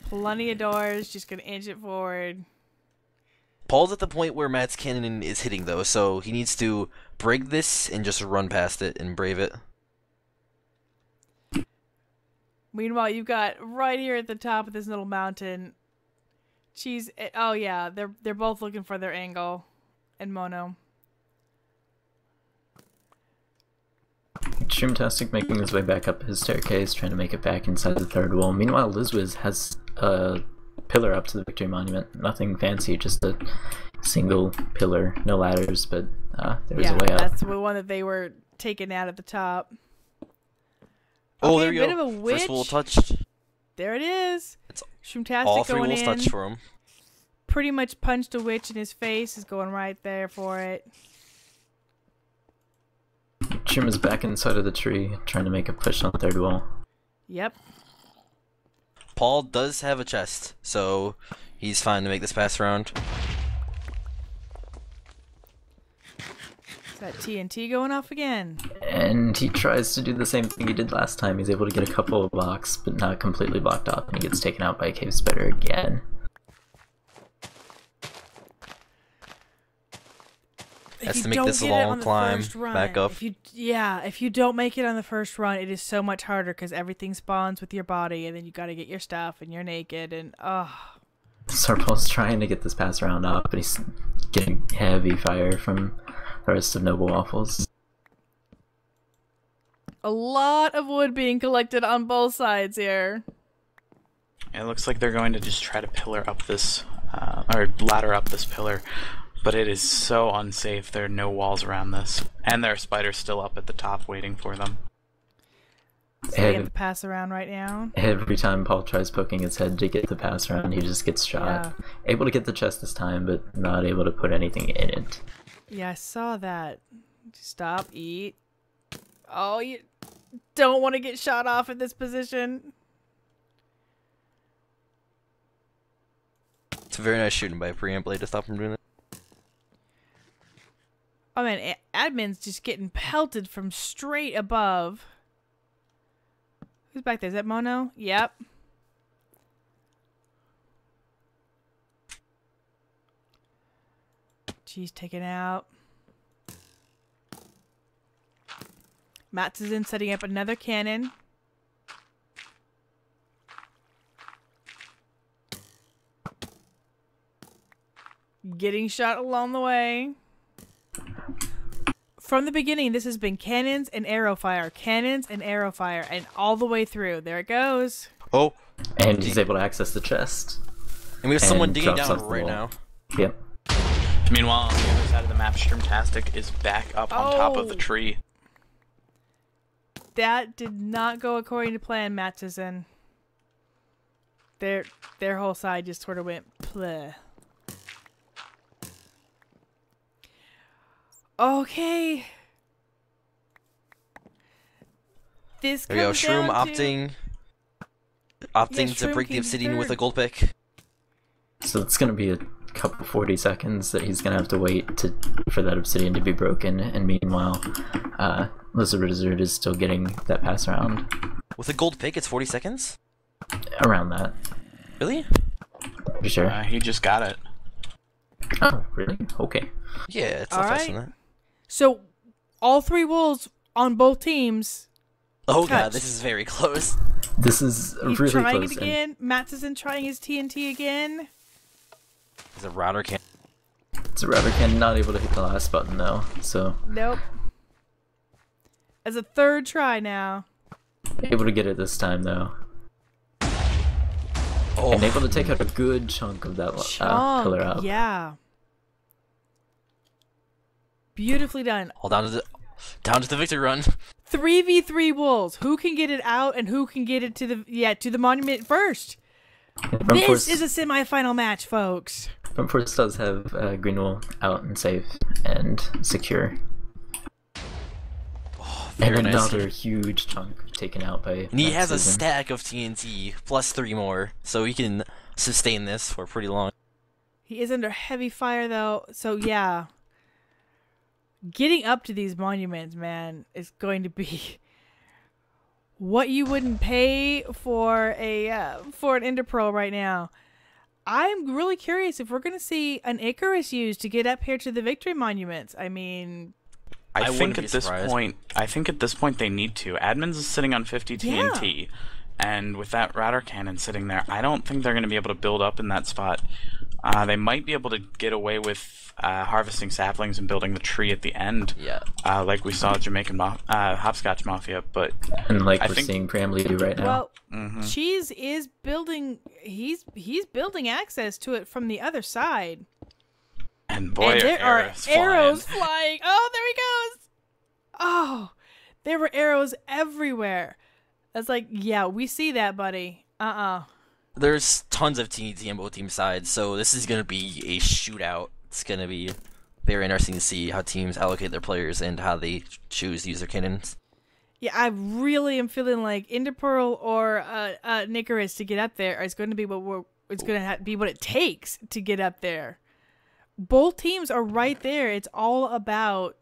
Plenty of doors, just gonna inch it forward. Paul's at the point where Matt's cannon is hitting though, so he needs to break this and just run past it and brave it. Meanwhile, you've got right here at the top of this little mountain. Oh yeah, they're both looking for their angle, and Mono. Shroomtastic making his way back up his staircase, trying to make it back inside the third wall. Meanwhile, LizWiz has a pillar up to the victory monument. Nothing fancy, just a single pillar, no ladders, but there's a way up. That's the one that they were taking out at the top. Oh, Okay, there you bit go. of a witch. First wall touched. There it is. It's Shroomtastic all 3 going walls in. touched for him. Pretty much punched a witch in his face. Is going right there for it. Shroom is back inside of the tree, trying to make a push on the third wall. Yep. Paul does have a chest, so he's fine to make this pass round. Is that TNT going off again? And he tries to do the same thing he did last time. He's able to get a couple of blocks, but not completely blocked off, and he gets taken out by a cave spider again. Has if to you make don't this get it long on the climb first run, back up. if you don't make it on the first run, it is so much harder because everything spawns with your body, and then you got to get your stuff, and you're naked, and Sarpal's trying to get this pass around up, but he's getting heavy fire from the rest of Noble Waffles. a lot of wood being collected on both sides here. It looks like they're going to just try to pillar up this, or ladder up this pillar, but it is so unsafe. There are no walls around this, and there are spiders still up at the top waiting for them. So they have to pass around right now. Every time Paul tries poking his head to get the pass around, he just gets shot. Yeah. Able to get the chest this time, but not able to put anything in it. Yeah, I saw that. Stop, eat. Oh, you don't want to get shot off at this position. It's a very nice shooting by Preamp Blade to stop him doing that. Oh man, admin's just getting pelted from straight above. Who's back there? Is that Mono? Yep. She's taken out. Mats is in setting up another cannon. Getting shot along the way. From the beginning, this has been cannons and arrow fire, and all the way through. There it goes. Oh. And he's able to access the chest. And we have someone And digging drops down off the right wall. now. Yep. Meanwhile, on the other side of the map, Shroomtastic is back up on top of the tree. That did not go according to plan, Matchison. Their whole side just sort of went pleh. Okay. This There we go. comes Shroom down opting to Shroom break the came obsidian with a third. gold pick. So it's going to be a couple 40 seconds that he's going to have to wait for that obsidian to be broken. And meanwhile, LizardWizard is still getting that pass around. With a gold pick, it's 40 seconds? Around that. Really? For sure. He just got it. Oh, really? Okay. Yeah, it's All not faster right. than that. So, all three wolves on both teams. Oh god, touched. this is very close. This is He's really trying close. it again. Matchison trying his TNT again. There's a router can. It's a router cannon, not able to hit the last button though. So Nope. As a third try now. able to get it this time though. Oh, And able to take out a good chunk of that pillar Chunk, up. yeah. Beautifully done. all down to the victory run. 3v3 wolves. Who can get it out and who can get it to the monument first? And This is a semifinal match, folks. Front Force does have Greenwool out and safe and secure. Very And nice. another huge chunk taken out by And he has a Susan. stack of TNT plus 3 more, so he can sustain this for pretty long. He is under heavy fire though, so yeah. Getting up to these monuments, man, is going to be what you wouldn't pay for an Ender Pearl right now. I'm really curious if we're going to see an Icarus used to get up here to the victory monuments. I mean, I I wouldn't think be at this surprised. point, they need to. Admins is sitting on 50 TNT, and with that router cannon sitting there, I don't think they're going to be able to build up in that spot. They might be able to get away with harvesting saplings and building the tree at the end, Yeah. like we saw Jamaican Hopscotch Mafia. But And like I we're think- seeing Bramley do right now. well, mhm. Cheese is building. He's building access to it from the other side. and boy, And there are arrows arrows flying. flying. Oh, there he goes. Oh, there were arrows everywhere. That's like, yeah, we see that, buddy. There's tons of TNT on both team sides, so this is going to be a shootout. It's going to be very interesting to see how teams allocate their players and how they choose to use their cannons. Yeah, I really am feeling like Ender Pearl or Nicarus to get up there is going to be be what it takes to get up there. Both teams are right there. It's all about.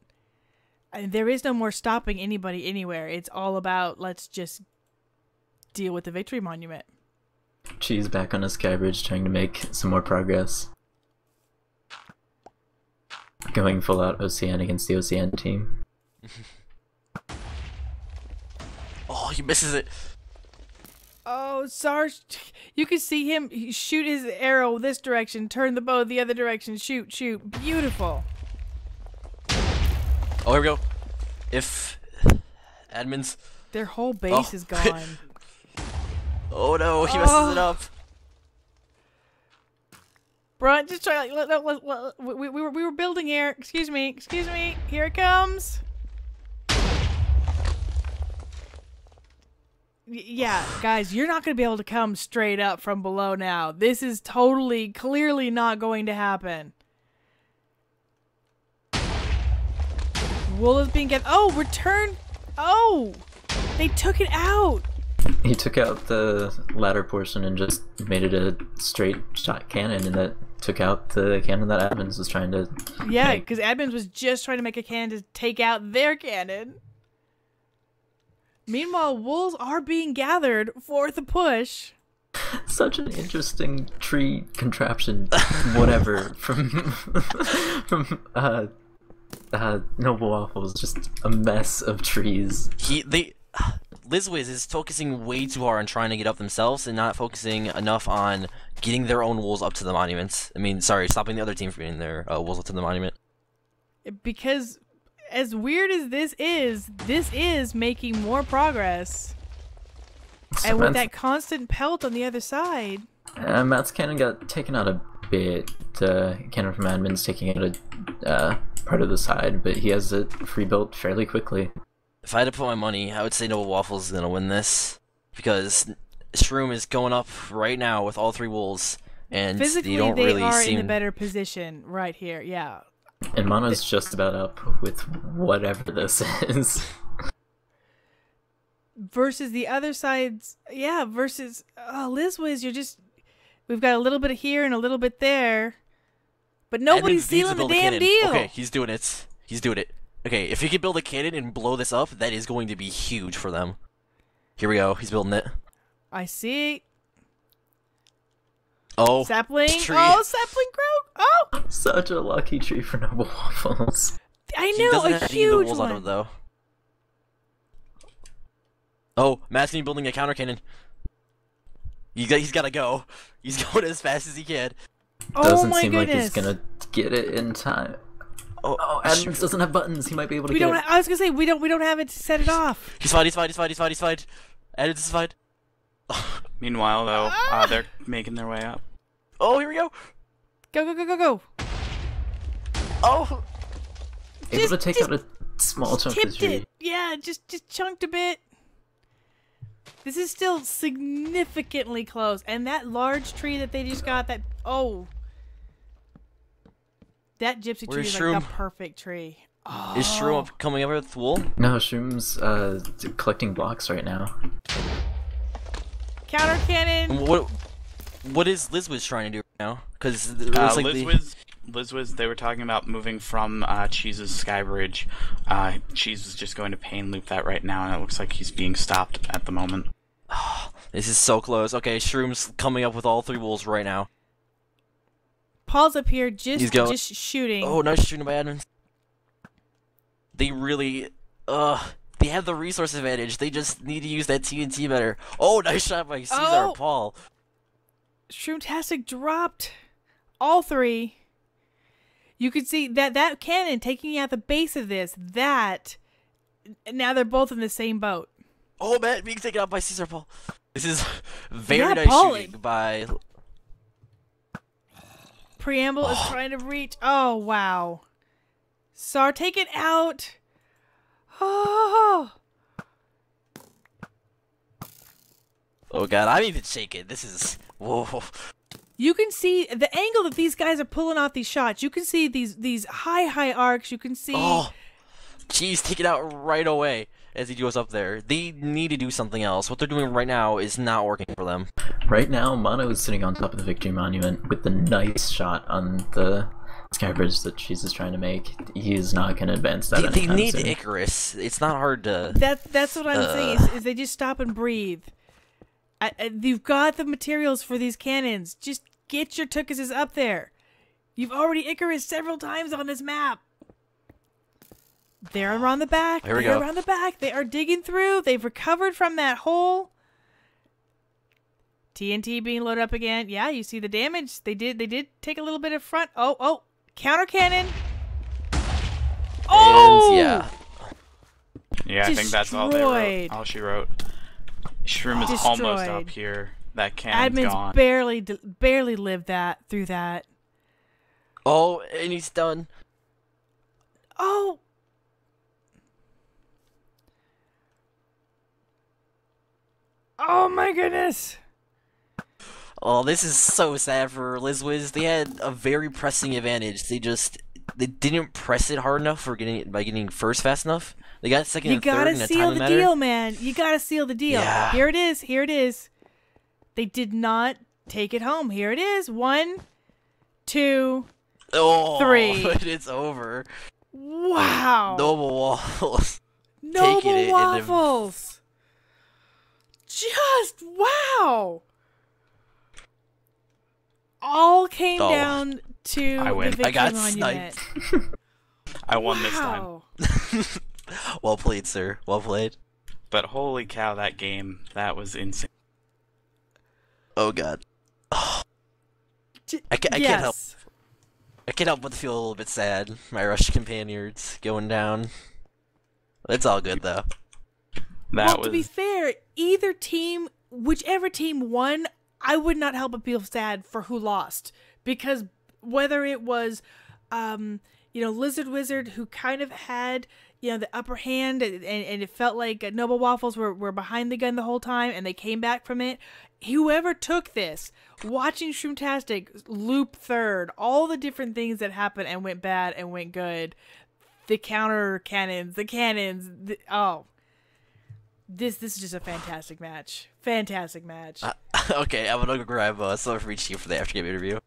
There is no more stopping anybody anywhere. It's all about let's just deal with the victory monument. Cheese back on his Skybridge trying to make some more progress. going full out OCN against the OCN team. Oh, he misses it. Oh, Sarge, you can see him shoot his arrow this direction, turn the bow the other direction, shoot, shoot. Beautiful. Oh, here we go. If admins. Their whole base is gone. Oh no, he messes it up. Brunt, just try. We were building here. Excuse me. Here it comes. Yeah, guys, you're not going to be able to come straight up from below now. This is clearly not going to happen. Wool is being get. Oh, return. Oh, they took it out. He took out the ladder portion and just made it a straight shot cannon, and that took out the cannon that Admins was trying to Yeah, because Admins was just trying to make a cannon to take out their cannon. Meanwhile, wolves are being gathered for the push. Such an interesting tree contraption, whatever, from Noble Waffles, just a mess of trees. LizWiz is focusing way too hard on trying to get up themselves and not focusing enough on getting their own wolves up to the monuments. I mean, sorry, stopping the other team from getting their wolves up to the monument. Because, as weird as this is making more progress. And with that constant pelt on the other side. Matt's cannon got taken out a bit. Cannon from Admin's taking out a part of the side, but he has it rebuilt fairly quickly. If I had to put my money, I would say Noble Waffles is going to win this. Because Shroom is going up right now with all three wolves. And physically, they don't really are seem... in the better position right here, yeah. And Mono's just about up with whatever this is. Versus the other side's, yeah, versus LizWiz, we've got a little bit here and a little bit there. But nobody's sealing the damn deal. Okay, he's doing it. Okay, if he can build a cannon and blow this up, that is going to be huge for them. Here we go. He's building it. I see. Oh, sapling. Tree. Oh, sapling grow. Oh, such a lucky tree for Noble Waffles. I know, he doesn't a have huge wolves one. on him, though. Oh, Matt's gonna be building a counter cannon. He's gotta go. He's going as fast as he can. Oh, Doesn't my seem goodness. like he's gonna get it in time. Oh, Adams doesn't have buttons. He might be able to we get don't. it. I was gonna say we don't have it to set it off. He's fine. Adams is fine. Meanwhile, though, they're making their way up. Oh, here we go. Go. Oh. Able to take out a small chunk of the Tipped tree. it. Yeah, just chunked a bit. This is still significantly close, and that large tree that they just got, that gypsy tree Where's is like Shroom? the perfect tree. Oh. Is Shroom coming up with wool? No, Shroom's collecting blocks right now. Counter cannon. What is LizWiz trying to do right now? Because it looks like LizWiz, they were talking about moving from Cheese's Skybridge. Cheese is just going to pain loop that right now, and it looks like he's being stopped at the moment. This is so close. Okay, Shroom's coming up with all three wolves right now. Paul's up here just shooting. Oh, nice shooting by Admins. They really, they have the resource advantage. They just need to use that TNT better. Oh, nice shot by Caesar Paul. Shroomtastic dropped all three. You could see that cannon taking out the base of this. Now they're both in the same boat. Oh, man, being taken out by Caesar Paul. This is very nice shooting by... Preamble is trying to reach. Oh, wow. Sar, take it out. Oh. Oh, God, I'm even shaking. This is... Whoa. You can see the angle that these guys are pulling off these shots. You can see these high arcs. You can see... Oh, geez, take it out right away as he goes up there. They need to do something else. What they're doing right now is not working for them. Right now, Mono is sitting on top of the Victory Monument with the nice shot on the Skybridge that Cheese is trying to make. He is not going to advance that. They need Icarus. It's not hard to... That's what I'm saying, is they just stop and breathe. You've got the materials for these cannons. Just get your Tukuses up there. You've already Icarus several times on this map. They're around the back. Here we They're go. around the back. They are digging through. They've recovered from that hole. TNT being loaded up again. Yeah, you see the damage. They did take a little bit of front. Oh, counter cannon. Oh, And yeah. Yeah, I think that's all they Destroyed. wrote. All she wrote. Shroom is almost up here. That cannon's admins gone. barely lived through that. Oh, and he's done. Oh. Oh my goodness. Oh, this is so sad for LizWiz. They had a very pressing advantage. They didn't press it hard enough by getting first fast enough. They got second and third in a You gotta seal the deal, man. You gotta seal the deal. Yeah. Here it is. They did not take it home. Here it is. 1, 2, Oh, 3. it's over. Wow. Noble Waffles. Noble taking it in the- Waffles. Just wow. All came Oh. down to I win. the victory I got monument. I won this time. Wow. Well played, sir. Well played. But holy cow, that game, that was insane. Oh god. I can't help. I can't help but feel a little bit sad. My Rush companions going down. It's all good though. That To be was fair, whichever team won, I would not help but feel sad for who lost, because whether it was, Lizard Wizard, who kind of had, the upper hand, and it felt like Noble Waffles were behind the gun the whole time, and they came back from it. Whoever took this, watching Shroomtastic loop third, all the different things that happened and went bad and went good, the counter cannons, This is just a fantastic match. Fantastic match. Okay, I'm gonna go grab some for each team for the after game interview.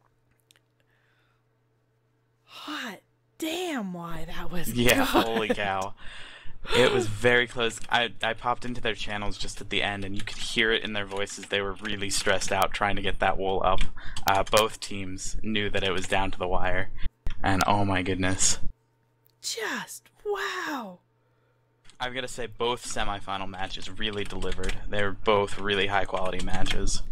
Hot damn, why that was yeah, good. holy cow. It was very close. I popped into their channels just at the end, and you could hear it in their voices. They were really stressed out trying to get that wool up. Both teams knew that it was down to the wire. And oh my goodness. Just wow. I've got to say, both semifinal matches really delivered. They were both really high-quality matches.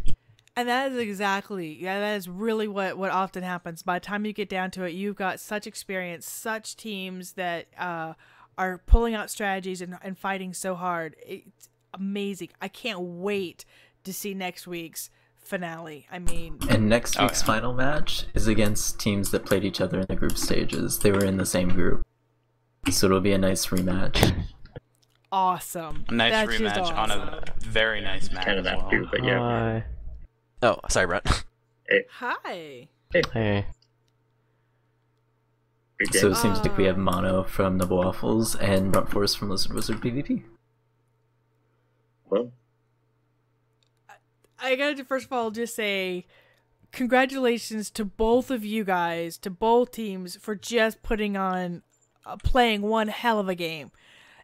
And that is really what often happens. By the time you get down to it, you've got such experience, such teams that are pulling out strategies and fighting so hard. It's amazing. I can't wait to see next week's finale. I mean... And next week's final match is against teams that played each other in the group stages. They were in the same group. So it'll be a nice rematch. Awesome. A nice That's just rematch on awesome. a very nice match Kind of as that well. too, but yeah. Oh, sorry, Brett. Hi. Hey. Good So game. it seems like we have Mono from the Waffles and Brunt Force from LizardWizardPvP. Well, I gotta first of all just say congratulations to both of you guys, to both teams, for just putting on, playing one hell of a game.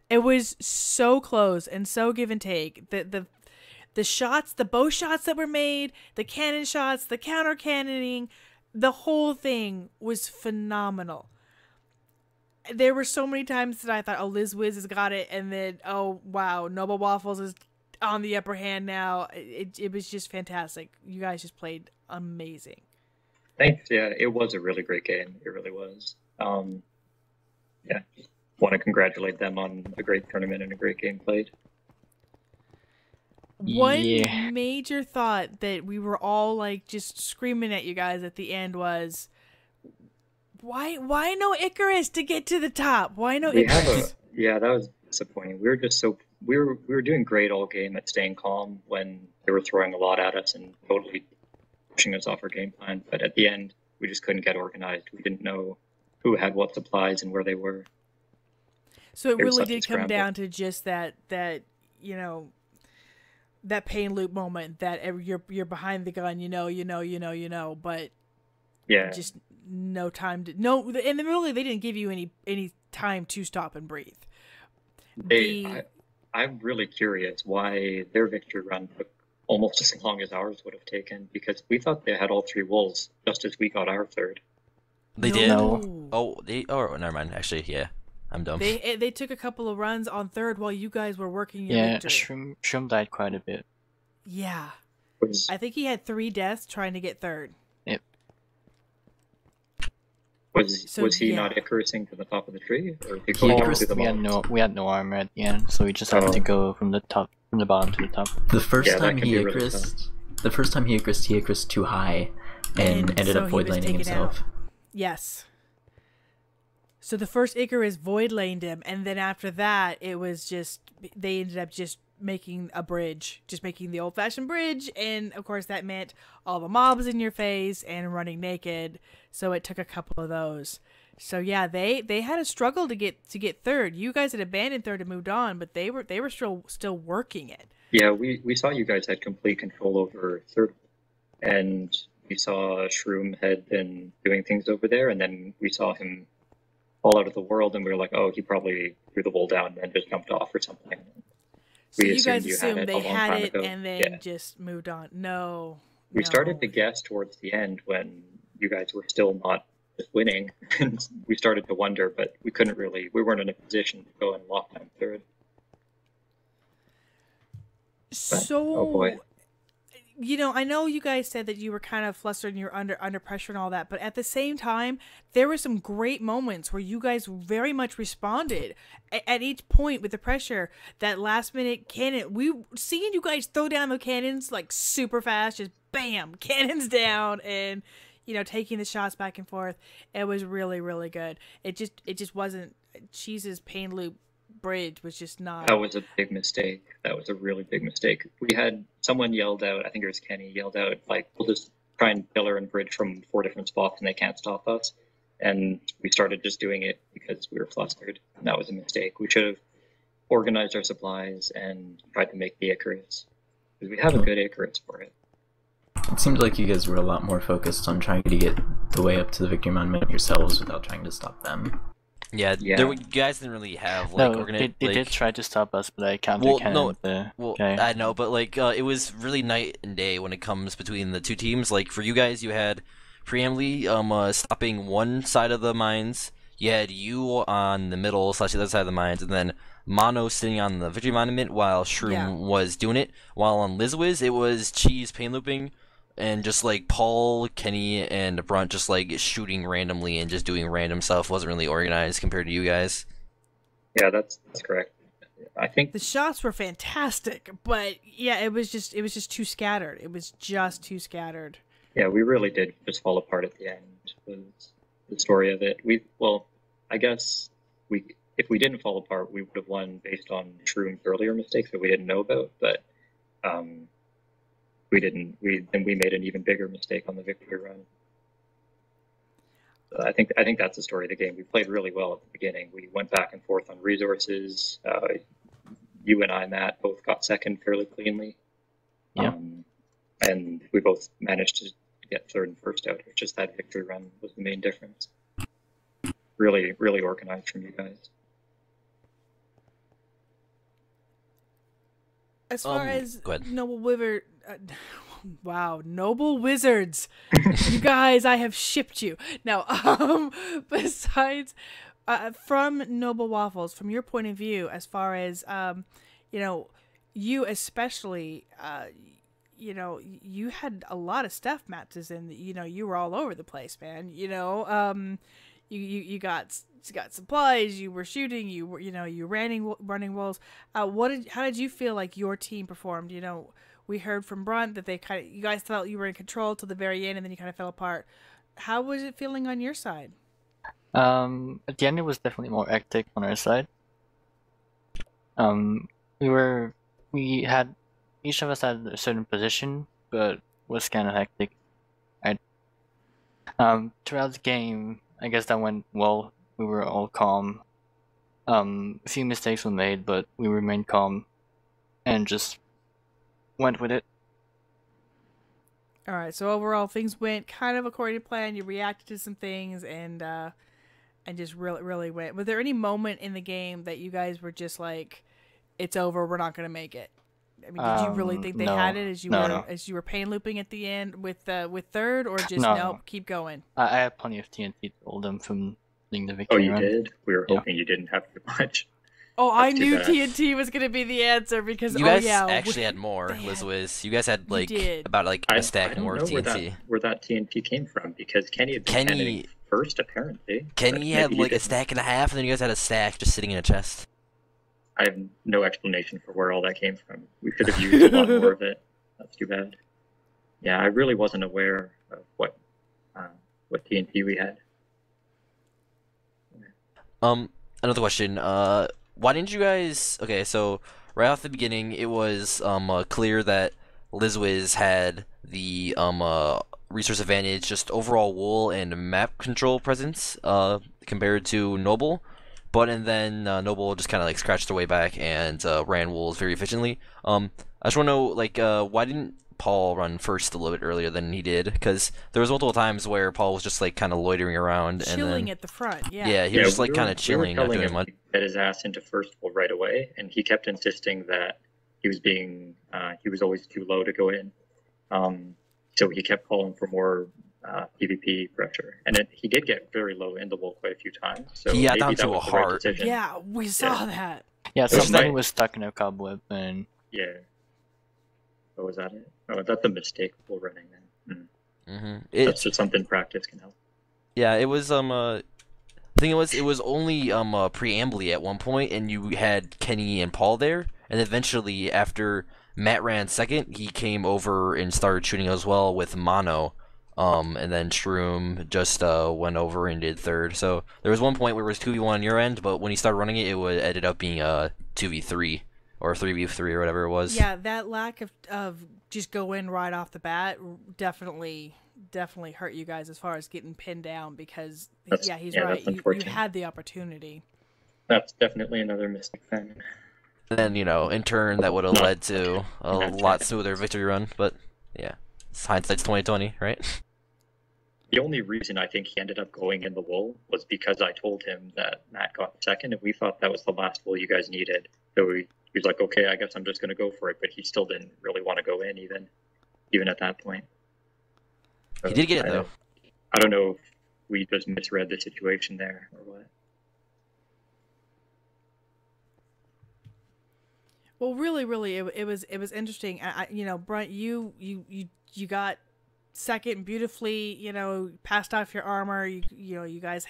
It was so close and so give and take. The shots, the bow shots that were made, the cannon shots, the counter cannoning, the whole thing was phenomenal. There were so many times that I thought, oh, LizWiz has got it, and then, oh, wow, Noble Waffles is on the upper hand now. It was just fantastic. You guys just played amazing. thanks. Yeah, it was a really great game. It really was. Yeah, just want to congratulate them on a great tournament and a great game played. One Yeah. major thought that we were all like just screaming at you guys at the end was, why no Icarus to get to the top? Why no We have Icarus? yeah, that was disappointing. We were just we were doing great all game at staying calm when they were throwing a lot at us and totally pushing us off our game plan. But at the end, we just couldn't get organized. We didn't know who had what supplies and where they were. So it There's really such a did come scramble. down to just that that pain loop moment that you're behind the gun, but Yeah, just no time to and then really they didn't give you any time to stop and breathe. I'm really curious why their victory run took almost as long as ours would have taken, because we thought they had all three wolves just as we got our third. They did? No. Oh, never mind. Actually, yeah. I'm dumb. They took a couple of runs on third while you guys were working your Yeah, victory. Shroom died quite a bit. Yeah. Was I think he had 3 deaths trying to get third. Yep. was he yeah. not Icarusing to the top of the tree, or did he He go down Icarus- to the we had no armor at the end, so we just had to go from the bottom to the top. The first Yeah, that time can he be really Icarused, the first time he Icarused too high, and ended so up he void was landing taken himself. out. Yes. So the first Icarus void laned him, and then after that, it was just they ended up just making a bridge, just making the old-fashioned bridge, and of course that meant all the mobs in your face and running naked. So it took a couple of those. So yeah, they had a struggle to get third. You guys had abandoned third and moved on, but they were still working it. Yeah, we saw you guys had complete control over third, and we saw Shroom had been doing things over there, and then we saw him fall out of the world, and we were like, oh, he probably threw the wall down and just jumped off or something. So We you guys assumed you had assumed it they a long had time it ago. and then Yeah. just moved on. No. We no. started to guess towards the end when you guys were still not just winning, and we started to wonder, but we weren't in a position to go and lock down third. So, oh boy. you know, I know you guys said that you were kind of flustered and you're under pressure and all that, but at the same time, there were some great moments where you guys very much responded at each point with the pressure. That last minute cannon, seeing you guys throw down the cannons like super fast, just bam, cannons down, and you know, taking the shots back and forth. It was really, really good. It just wasn't. Cheese's pain loop bridge was just not. That was a big mistake. That was a really big mistake. We had someone yelled out, I think it was Kenny, yelled out, like, we'll just try and pillar and bridge from 4 different spots and they can't stop us. And we started just doing it because we were flustered. And that was a mistake. We should have organized our supplies and tried to make the Icarus. Because we have a good Icarus for it. It seemed like you guys were a lot more focused on trying to get the way up to the victory monument yourselves without trying to stop them. Yeah. You guys didn't really have like they did try to stop us, but I counter cannoned the guy. I know, but like it was really night and day when it comes between the two teams. Like for you guys, you had Preamly stopping one side of the mines. You had you on the middle / the other side of the mines, and then Mono sitting on the victory monument while Shroom was doing it. While on LizardWiz, it was Cheese pain looping. And just like Paul, Kenny, and Brunt just like shooting randomly and just doing random stuff. Wasn't really organized compared to you guys. Yeah, that's correct. I think the shots were fantastic, but yeah, it was just too scattered. It was just too scattered. Yeah, we really did just fall apart at the end. Was the story of it. I guess if we didn't fall apart, we would have won based on Shroom's earlier mistakes that we didn't know about. But we didn't. We made an even bigger mistake on the victory run. So I think that's the story of the game. We played really well at the beginning. We went back and forth on resources. You and I, Matt, both got second fairly cleanly. Yeah. And we both managed to get third and first out. It's just that victory run was the main difference. Really, really organized from you guys. As far as go ahead. Noble Wizard, wow, Noble Wizards, you guys, I have shipped you. Now, besides, from Noble Waffles, from your point of view, as far as, you know, you especially, you know, you had a lot of stuff matches in. You know, you were all over the place, man. You know, you got supplies. You were shooting. You were, you know, you running walls. How did you feel like your team performed? You know, we heard from Brunt that you guys felt you were in control till the very end, and then you kind of fell apart. How was it feeling on your side? At the end, it was definitely more hectic on our side. Each of us had a certain position, but was kind of hectic. Throughout the game, I guess that went well. We were all calm. A few mistakes were made, but we remained calm and just went with it. All right. So overall, things went kind of according to plan. You reacted to some things and just really went. Was there any moment in the game that you guys were just like, "It's over. We're not going to make it"? I mean, did you really think they No. had it as you No, were no. as you were pain looping at the end with third, or just No. nope, keep going? I had plenty of TNT to hold them from leading the Oh, victory you run. did? We were Yeah. hoping you didn't have too much. Oh, I That's too knew bad. TNT was gonna be the answer because You guys yeah, actually had more, they had- LizardWiz. You guys had You like did. about like I a stack don't more know of where TNT. that TNT came from, because Kenny had been Kenny- cannoning first, apparently. but Kenny had maybe he like a didn't. stack and a half, and then you guys had a stack just sitting in a chest. I have no explanation for where all that came from. We could have used a lot more of it. That's too bad. Yeah, I really wasn't aware of what TNT we had. Another question. Why didn't you guys? Okay, so right off the beginning, it was clear that LizardWiz had the resource advantage, just overall wool and map control presence compared to Noble. But and then Noble just kind of like scratched their way back and ran wolves very efficiently. I just want to know, like, why didn't Paul run first a little bit earlier than he did? Because there was multiple times where Paul was just like kind of loitering around and chilling then at the front. Yeah. yeah, he was just like kind of chilling, not doing much. Get his ass into first wool right away, and he kept insisting that he was always too low to go in. So he kept calling for more PvP pressure, and he did get very low in the wool quite a few times. So He got maybe down that to was a the right heart. decision. Yeah, we saw that. Yeah, Which something might- was stuck in a cobweb, and Yeah. Oh, was that it? Oh, that's a mistake wool running then. That's just something practice can help. Yeah, it was I think it was only preambly at one point, and you had Kenny and Paul there, and eventually after Matt ran second, he came over and started shooting as well with Mono, and then Shroom just went over and did third. So there was one point where it was 2v1 on your end, but when he started running it, ended up being 2v3 or 3v3 or whatever it was. Yeah, that lack of just go in right off the bat definitely hurt you guys as far as getting pinned down, because he's right. that's You unfortunate. had the opportunity. That's definitely another mistake then. And then, in turn, that would have led to a lot smoother victory run. But yeah, hindsight's 2020, right? The only reason I think he ended up going in the wool was because I told him that Matt got second, and we thought that was the last wool you guys needed. So he was like, okay, I guess I'm just going to go for it. But he still didn't really want to go in even at that point. So He did get it, though. I don't know if we just misread the situation there or what. Well, really, it was interesting. Brunt, you got second beautifully. Passed off your armor. You guys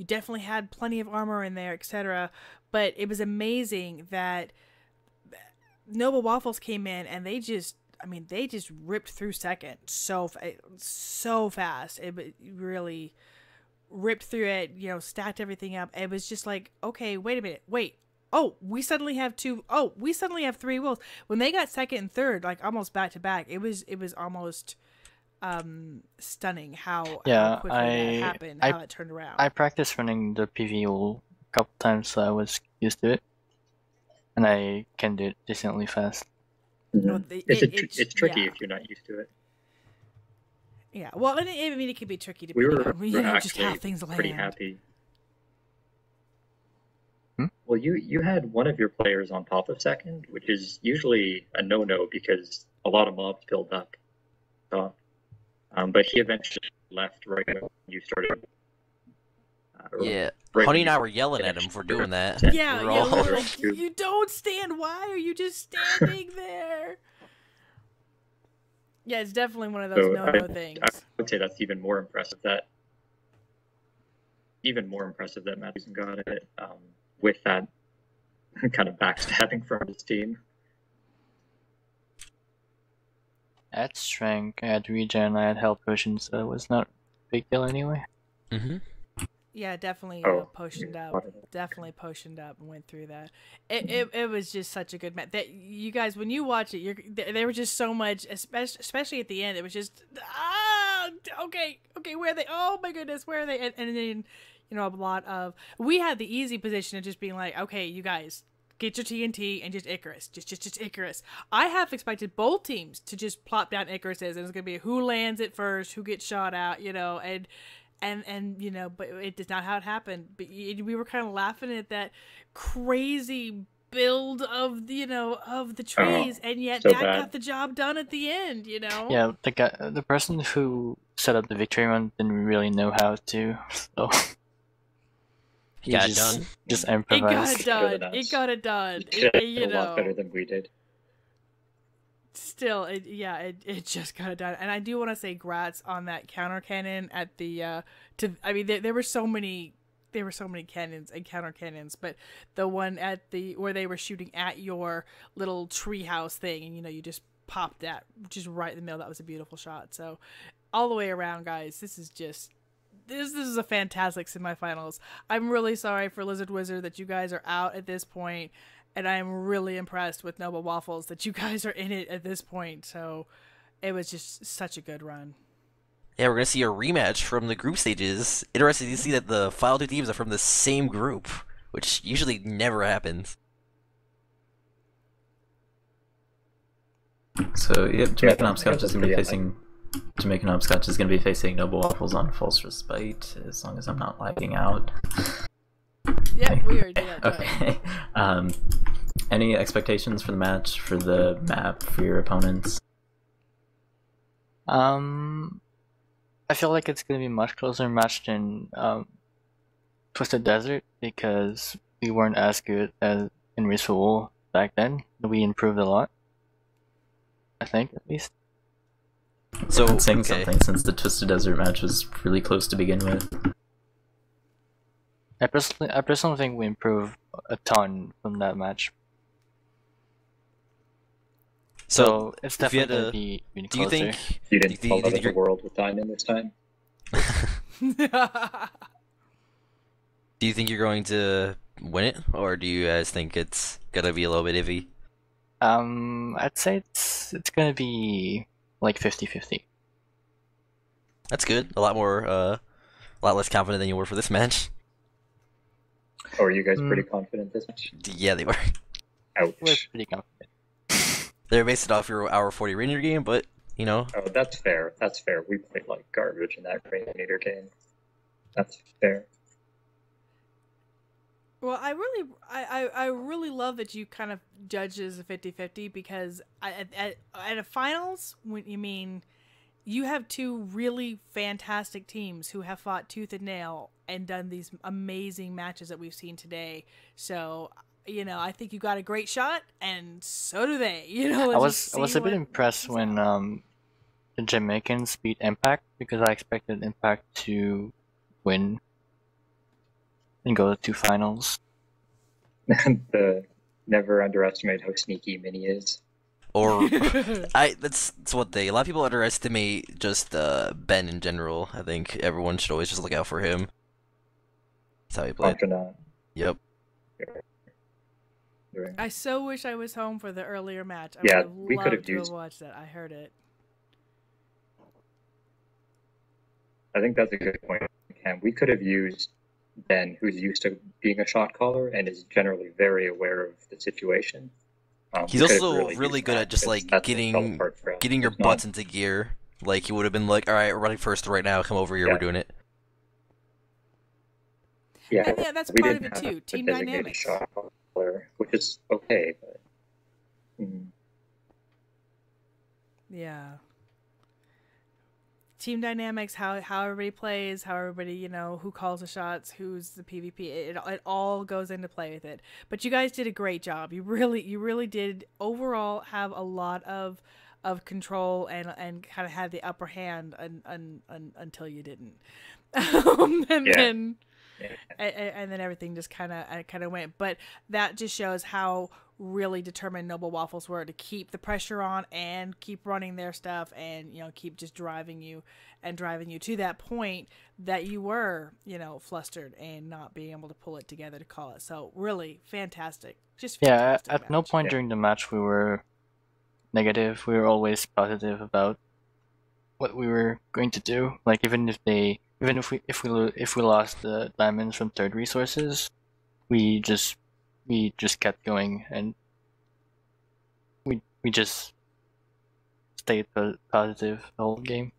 definitely had plenty of armor in there, etc. But it was amazing that Noble Waffles came in and they just ripped through second so fast. It really ripped through it. Stacked everything up. It was just like, okay, wait a minute, wait. Oh, we suddenly have three wolves. When they got second and third, like almost back to back, it was almost stunning how quickly that happened, how it turned around. I practiced running the PV a couple times, so I was used to it, and I can do it decently fast. Well, It's tricky yeah. if you're not used to it. Yeah, well, it can be tricky to We were just actually how things land. pretty happy. Well, you had one of your players on top of second, which is usually a no-no because a lot of mobs build up. So, but he eventually left right when you started. Yeah, right Honey when and I you were yelling at him finished for your doing that. set. Yeah, We were yeah, all- we're like, you don't stand. Why are you just standing there? Yeah, it's definitely one of those So no-no things. I would say that's even more impressive that Matt Susan got it with that kind of backstabbing from his team. I had strength, I had regen, I had health potions, so it was not a big deal anyway. Mm-hmm. Yeah, definitely potioned yeah. up. Definitely potioned up and went through that. It was just such a good match. That you guys, when you watch it, there was just so much, especially at the end. It was just okay, where are they? Oh my goodness, where are they? And then a lot of we had the easy position of just being like, okay, you guys get your TNT and just Icarus, just Icarus. I have expected both teams to just plop down Icaruses, and it's gonna be who lands it first, who gets shot out, and but it is not how it happened. But we were kind of laughing at that crazy build of the trees, and yet so that bad. got the job done at the end. Yeah, the person who set up the victory run didn't really know how to, so He got it done. Just It got improvised. it done. It got it done. A lot better than we did. Still, it just got it done. And I do want to say grats on that counter cannon at the there were so many cannons and counter cannons, but the one at where they were shooting at your little treehouse thing, and you just popped that just right in the middle. That was a beautiful shot. So all the way around, guys, this is a fantastic semifinals. I'm really sorry for Lizard Wizard that you guys are out at this point, and I'm really impressed with Noble Waffles that you guys are in it at this point. So it was just such a good run. Yeah, we're gonna see a rematch from the group stages. Interesting to see that the final two teams are from the same group, which usually never happens. So yeah, Jamaican Hopscotch is gonna be facing Noble Waffles on False Respite, as long as I'm not lagging out. Yeah, weird. Yeah, okay. Any expectations for the match, for the map, for your opponents? I feel like it's gonna be a much closer match than Twisted Desert, because we weren't as good as in Resoul back then. We improved a lot, I think, at least. So saying something, since the Twisted Desert match was really close to begin with. I personally think we improved a ton from that match. So it's definitely going to be even closer. Do you think you didn't fall out of the world with Diamond this time? Do you think you're going to win it, or do you guys think it's gonna be a little bit iffy? I'd say it's gonna be like 50-50. That's good. A lot less confident than you were for this match. Oh, are you guys pretty confident this match? Yeah, they were. Ouch. We're pretty confident. They're based it off your Hour 40 Ranger game, but Oh, that's fair. That's fair. We played like garbage in that Ranger game. That's fair. Well, I really love that you kind of judge it as a 50-50, because at a finals, you have two really fantastic teams who have fought tooth and nail and done these amazing matches that we've seen today. So, I think you got a great shot, and so do they. I was a bit impressed when the Jamaicans beat Impact, because I expected Impact to win and go to finals. Never underestimate how sneaky Minnie is. Or that's one thing. A lot of people underestimate just Ben in general. I think everyone should always just look out for him. That's how he plays. Yep. I so wish I was home for the earlier match. We could have used to watch that. I heard it. I think that's a good point, Cam. We could have used Ben, who's used to being a shot caller and is generally very aware of the situation. He's also really good at just like getting your butts into gear. Like he would have been like, "All right, we're running first right now. Come over here. We're doing it." Yeah, and yeah, that's part of it too. Team dynamics. Shot caller, which is okay, but yeah. Team dynamics, how everybody plays, how everybody, who calls the shots, who's the PvP, it all goes into play with it. But you guys did a great job. You really did overall have a lot of control and kind of had the upper hand until you didn't. And then everything just kind of went. But that just shows how really determined Noble Waffles were to keep the pressure on and keep running their stuff, and keep just driving you to that point that you were flustered and not being able to pull it together to call it. So really fantastic. Just fantastic at match. no point during the match we were negative. We were always positive about what we were going to do. Like even if we lost the diamonds from third resources, we just kept going, and we just stayed positive the whole game.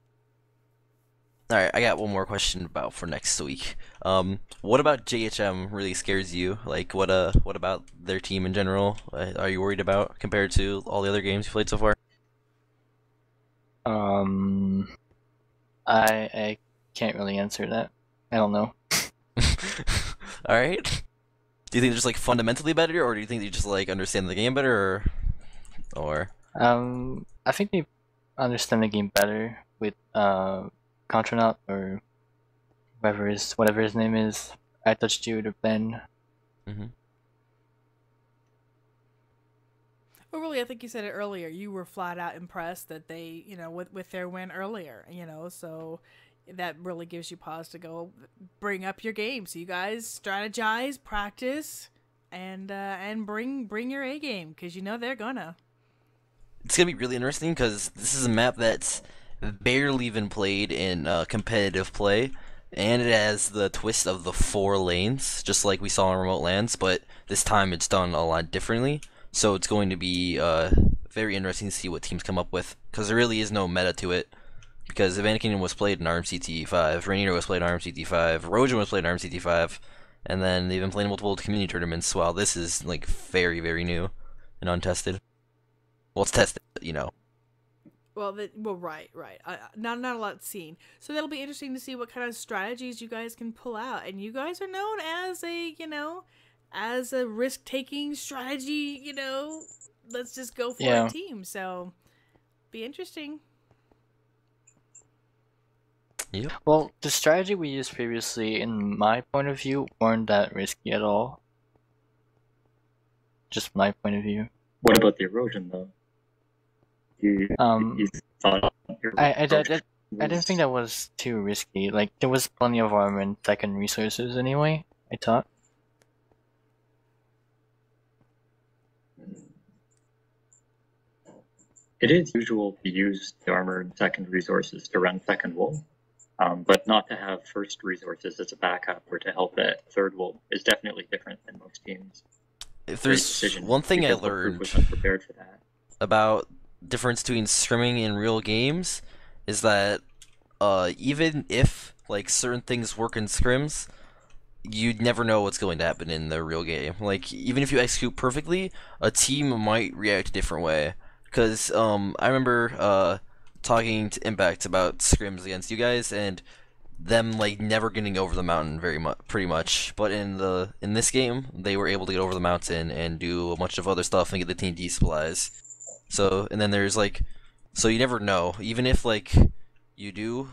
All right, I got one more question about for next week. What about JHM really scares you? Like, what about their team in general? Are you worried about compared to all the other games you played so far? I can't really answer that. I don't know. All right. Do you think they're just like fundamentally better, or do you think they just like understand the game better, or? I think they understand the game better with Contronaut or whatever his name is. I touched you or Ben. Mm-hmm. Well, really, I think you said it earlier. You were flat out impressed that they, with their win earlier, so that really gives you pause to go bring up your game. So you guys strategize, practice, and bring your A game because they're gonna. It's gonna be really interesting because this is a map that's barely been played in competitive play, and it has the twist of the 4 lanes, just like we saw in Remote Lands, but this time it's done a lot differently. So it's going to be very interesting to see what teams come up with, because there really is no meta to it. Because Evander Kingdom was played in RMCT 5, Rainier was played in RMCT 5, Rojan was played in RMCT 5, and then they've been playing multiple community tournaments, while this is like very, very new and untested. Well, it's tested, Well, right. Not a lot seen. So that'll be interesting to see what kind of strategies you guys can pull out. And you guys are known as a risk-taking strategy, let's just go for a team. So, be interesting. Yep. Well, the strategy we used previously, in my point of view, weren't that risky at all. Just my point of view. What about the erosion, though? I didn't think that was too risky. Like, there was plenty of armor and second resources anyway, I thought. It is usual to use the armor and second resources to run second wool, but not to have first resources as a backup or to help that third wool is definitely different than most teams. If there's one thing I learned was unprepared for that. about difference between scrimming and real games is that even if like certain things work in scrims, you'd never know what's going to happen in the real game. Like, even if you execute perfectly, a team might react a different way. Because I remember talking to Impact about scrims against you guys, and them like never getting over the mountain pretty much. But in this game, they were able to get over the mountain and do a bunch of other stuff and get the team destabilized. So, and then there's like, so you never know. Even if like you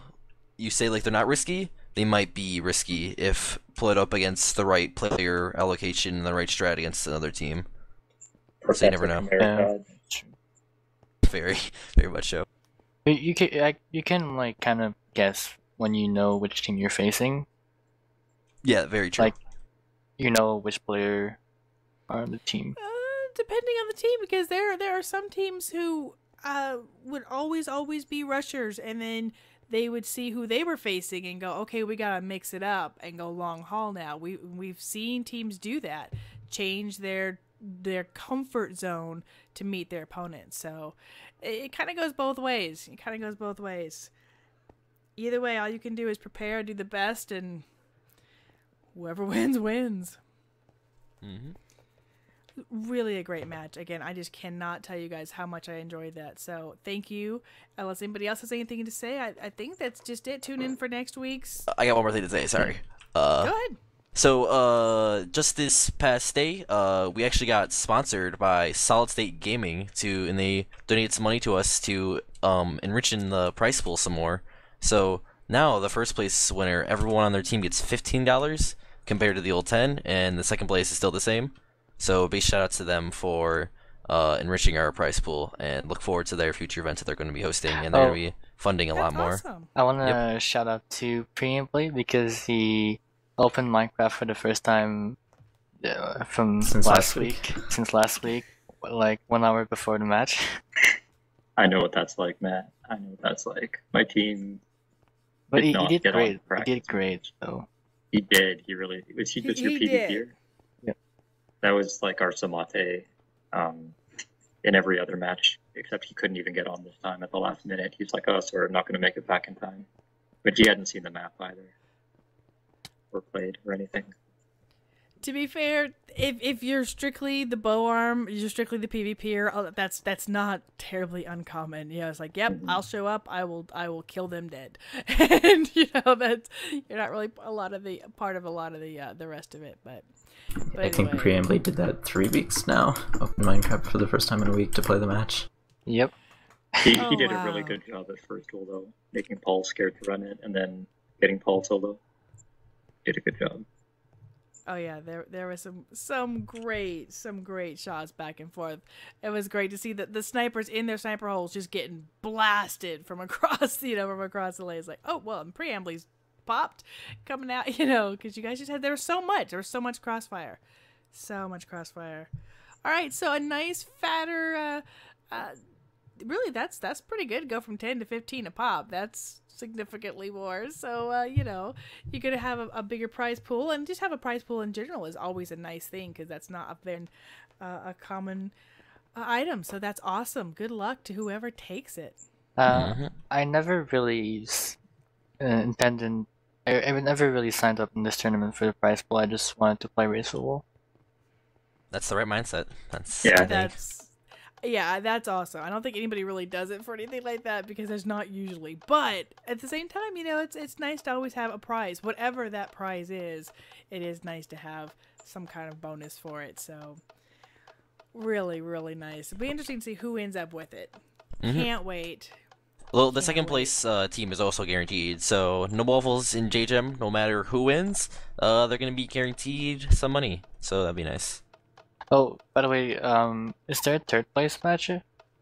say like they're not risky, they might be risky if put up against the right player allocation and the right strat against another team. So you never know. Very, very much so. But you can like kind of guess when you know which team you're facing. Yeah, very true. Like, you know which player on the team. Depending on the team, because there are some teams who would always be rushers, and then they would see who they were facing and go, okay, we gotta mix it up and go long haul now. We've seen teams do that, change their comfort zone to meet their opponents. So it kind of goes both ways. Either way, all you can do is prepare, do the best, and whoever wins. Mm-hmm. Really a great match. Again, I just cannot tell you guys how much I enjoyed that. So thank you. Unless anybody else has anything to say, I think that's just it. Tune in for next week's. I got one more thing to say. Sorry. Go ahead. So, just this past day, we actually got sponsored by Solid State Gaming and they donated some money to us to enrich in the prize pool some more. So now the first place winner, everyone on their team gets $15 compared to the old 10, and the second place is still the same. So big shout out to them for enriching our prize pool, and look forward to their future events that they're going to be hosting, and they're going to be funding a lot more. Awesome. I want to shout out to Preemply because he opened Minecraft for the first time since last week, like 1 hour before the match. I know what that's like, Matt. I know what that's like. My team. But he did great. He did great, though. He did. He really. Was he just your PvPer? Yep. That was like our Samate in every other match, except he couldn't even get on this time at the last minute. He's like, oh, sorry, I'm not going to make it back in time. But you hadn't seen the map either, or played, or anything. To be fair, if you're strictly the bow arm, you're strictly the PvPer, that's not terribly uncommon. You know, it's like, yep, I'll show up, I will kill them dead, and you know that's you're not really part of a lot of the rest of it. But I think Preambly did that 3 weeks now. Open Minecraft for the first time in a week to play the match. Yep. He did a really good job at first, although making Paul scared to run it, and then getting Paul solo. Did a good job. Oh yeah, there was some great shots back and forth. It was great to see that the snipers in their sniper holes just getting blasted from across the lane. It's like, oh well, and Preambly's popped coming out, because you guys just had there was so much crossfire. All right, so a nice fatter really that's pretty good. Go from 10 to 15 a pop. That's significantly more. So you're gonna have a bigger prize pool, and just have a prize pool in general is always a nice thing because that's not a common item. So that's awesome. Good luck to whoever takes it. I never really intended. I never really signed up in this tournament for the prize pool. I just wanted to play Race of War. That's the right mindset. That's awesome. I don't think anybody really does it for anything like that because there's not usually. But at the same time, it's nice to always have a prize. Whatever that prize is, it is nice to have some kind of bonus for it. So really, really nice. It'll be interesting to see who ends up with it. Can't wait. Well, the second place team is also guaranteed. So no Waffles in JGEM, no matter who wins, they're going to be guaranteed some money. So that'd be nice. Oh, by the way, is there a third place match?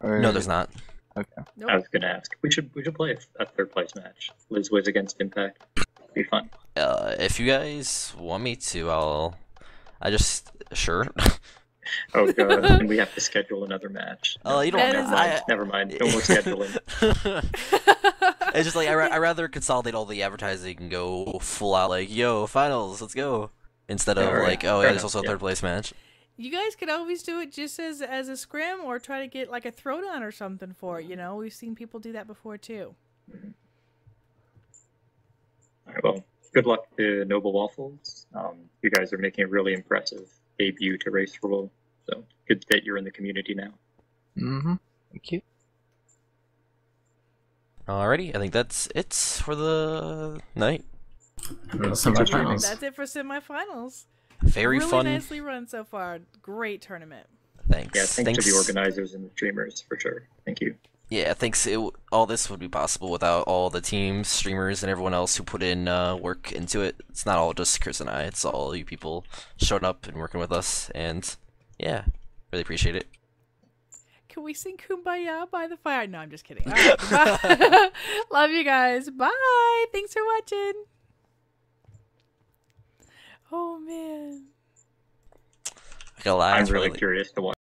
Or... No, there's not. Okay. Nope. I was gonna ask. We should play a third place match. LizardWiz against Impact. It'd be fun. If you guys want me to, sure. Oh god, and we have to schedule another match. You don't. Never mind. No more scheduling. It's just like I rather consolidate all the advertising and go full out like, yo, finals, let's go, instead of like, oh yeah, there's also a third place match. You guys could always do it just as a scrim or try to get like a throwdown or something for it. We've seen people do that before too. All right, well, good luck to Noble Waffles. You guys are making a really impressive debut to Race for Wool. So good that you're in the community now. Thank you. Alrighty, I think that's it for the night. Semifinals. That's it for semifinals. Very really fun. Nicely run so far. Great tournament. Thanks. Yeah, thanks to the organizers and the streamers for sure. Thank you. Yeah, thanks. All this would be possible without all the teams, streamers, and everyone else who put in work into it. It's not all just Chris and I. It's all you people showing up and working with us, and yeah, really appreciate it. Can we sing Kumbaya by the fire? No, I'm just kidding. All right, bye. Love you guys. Bye. Thanks for watching. Oh man. I gotta lie, I'm really curious to watch.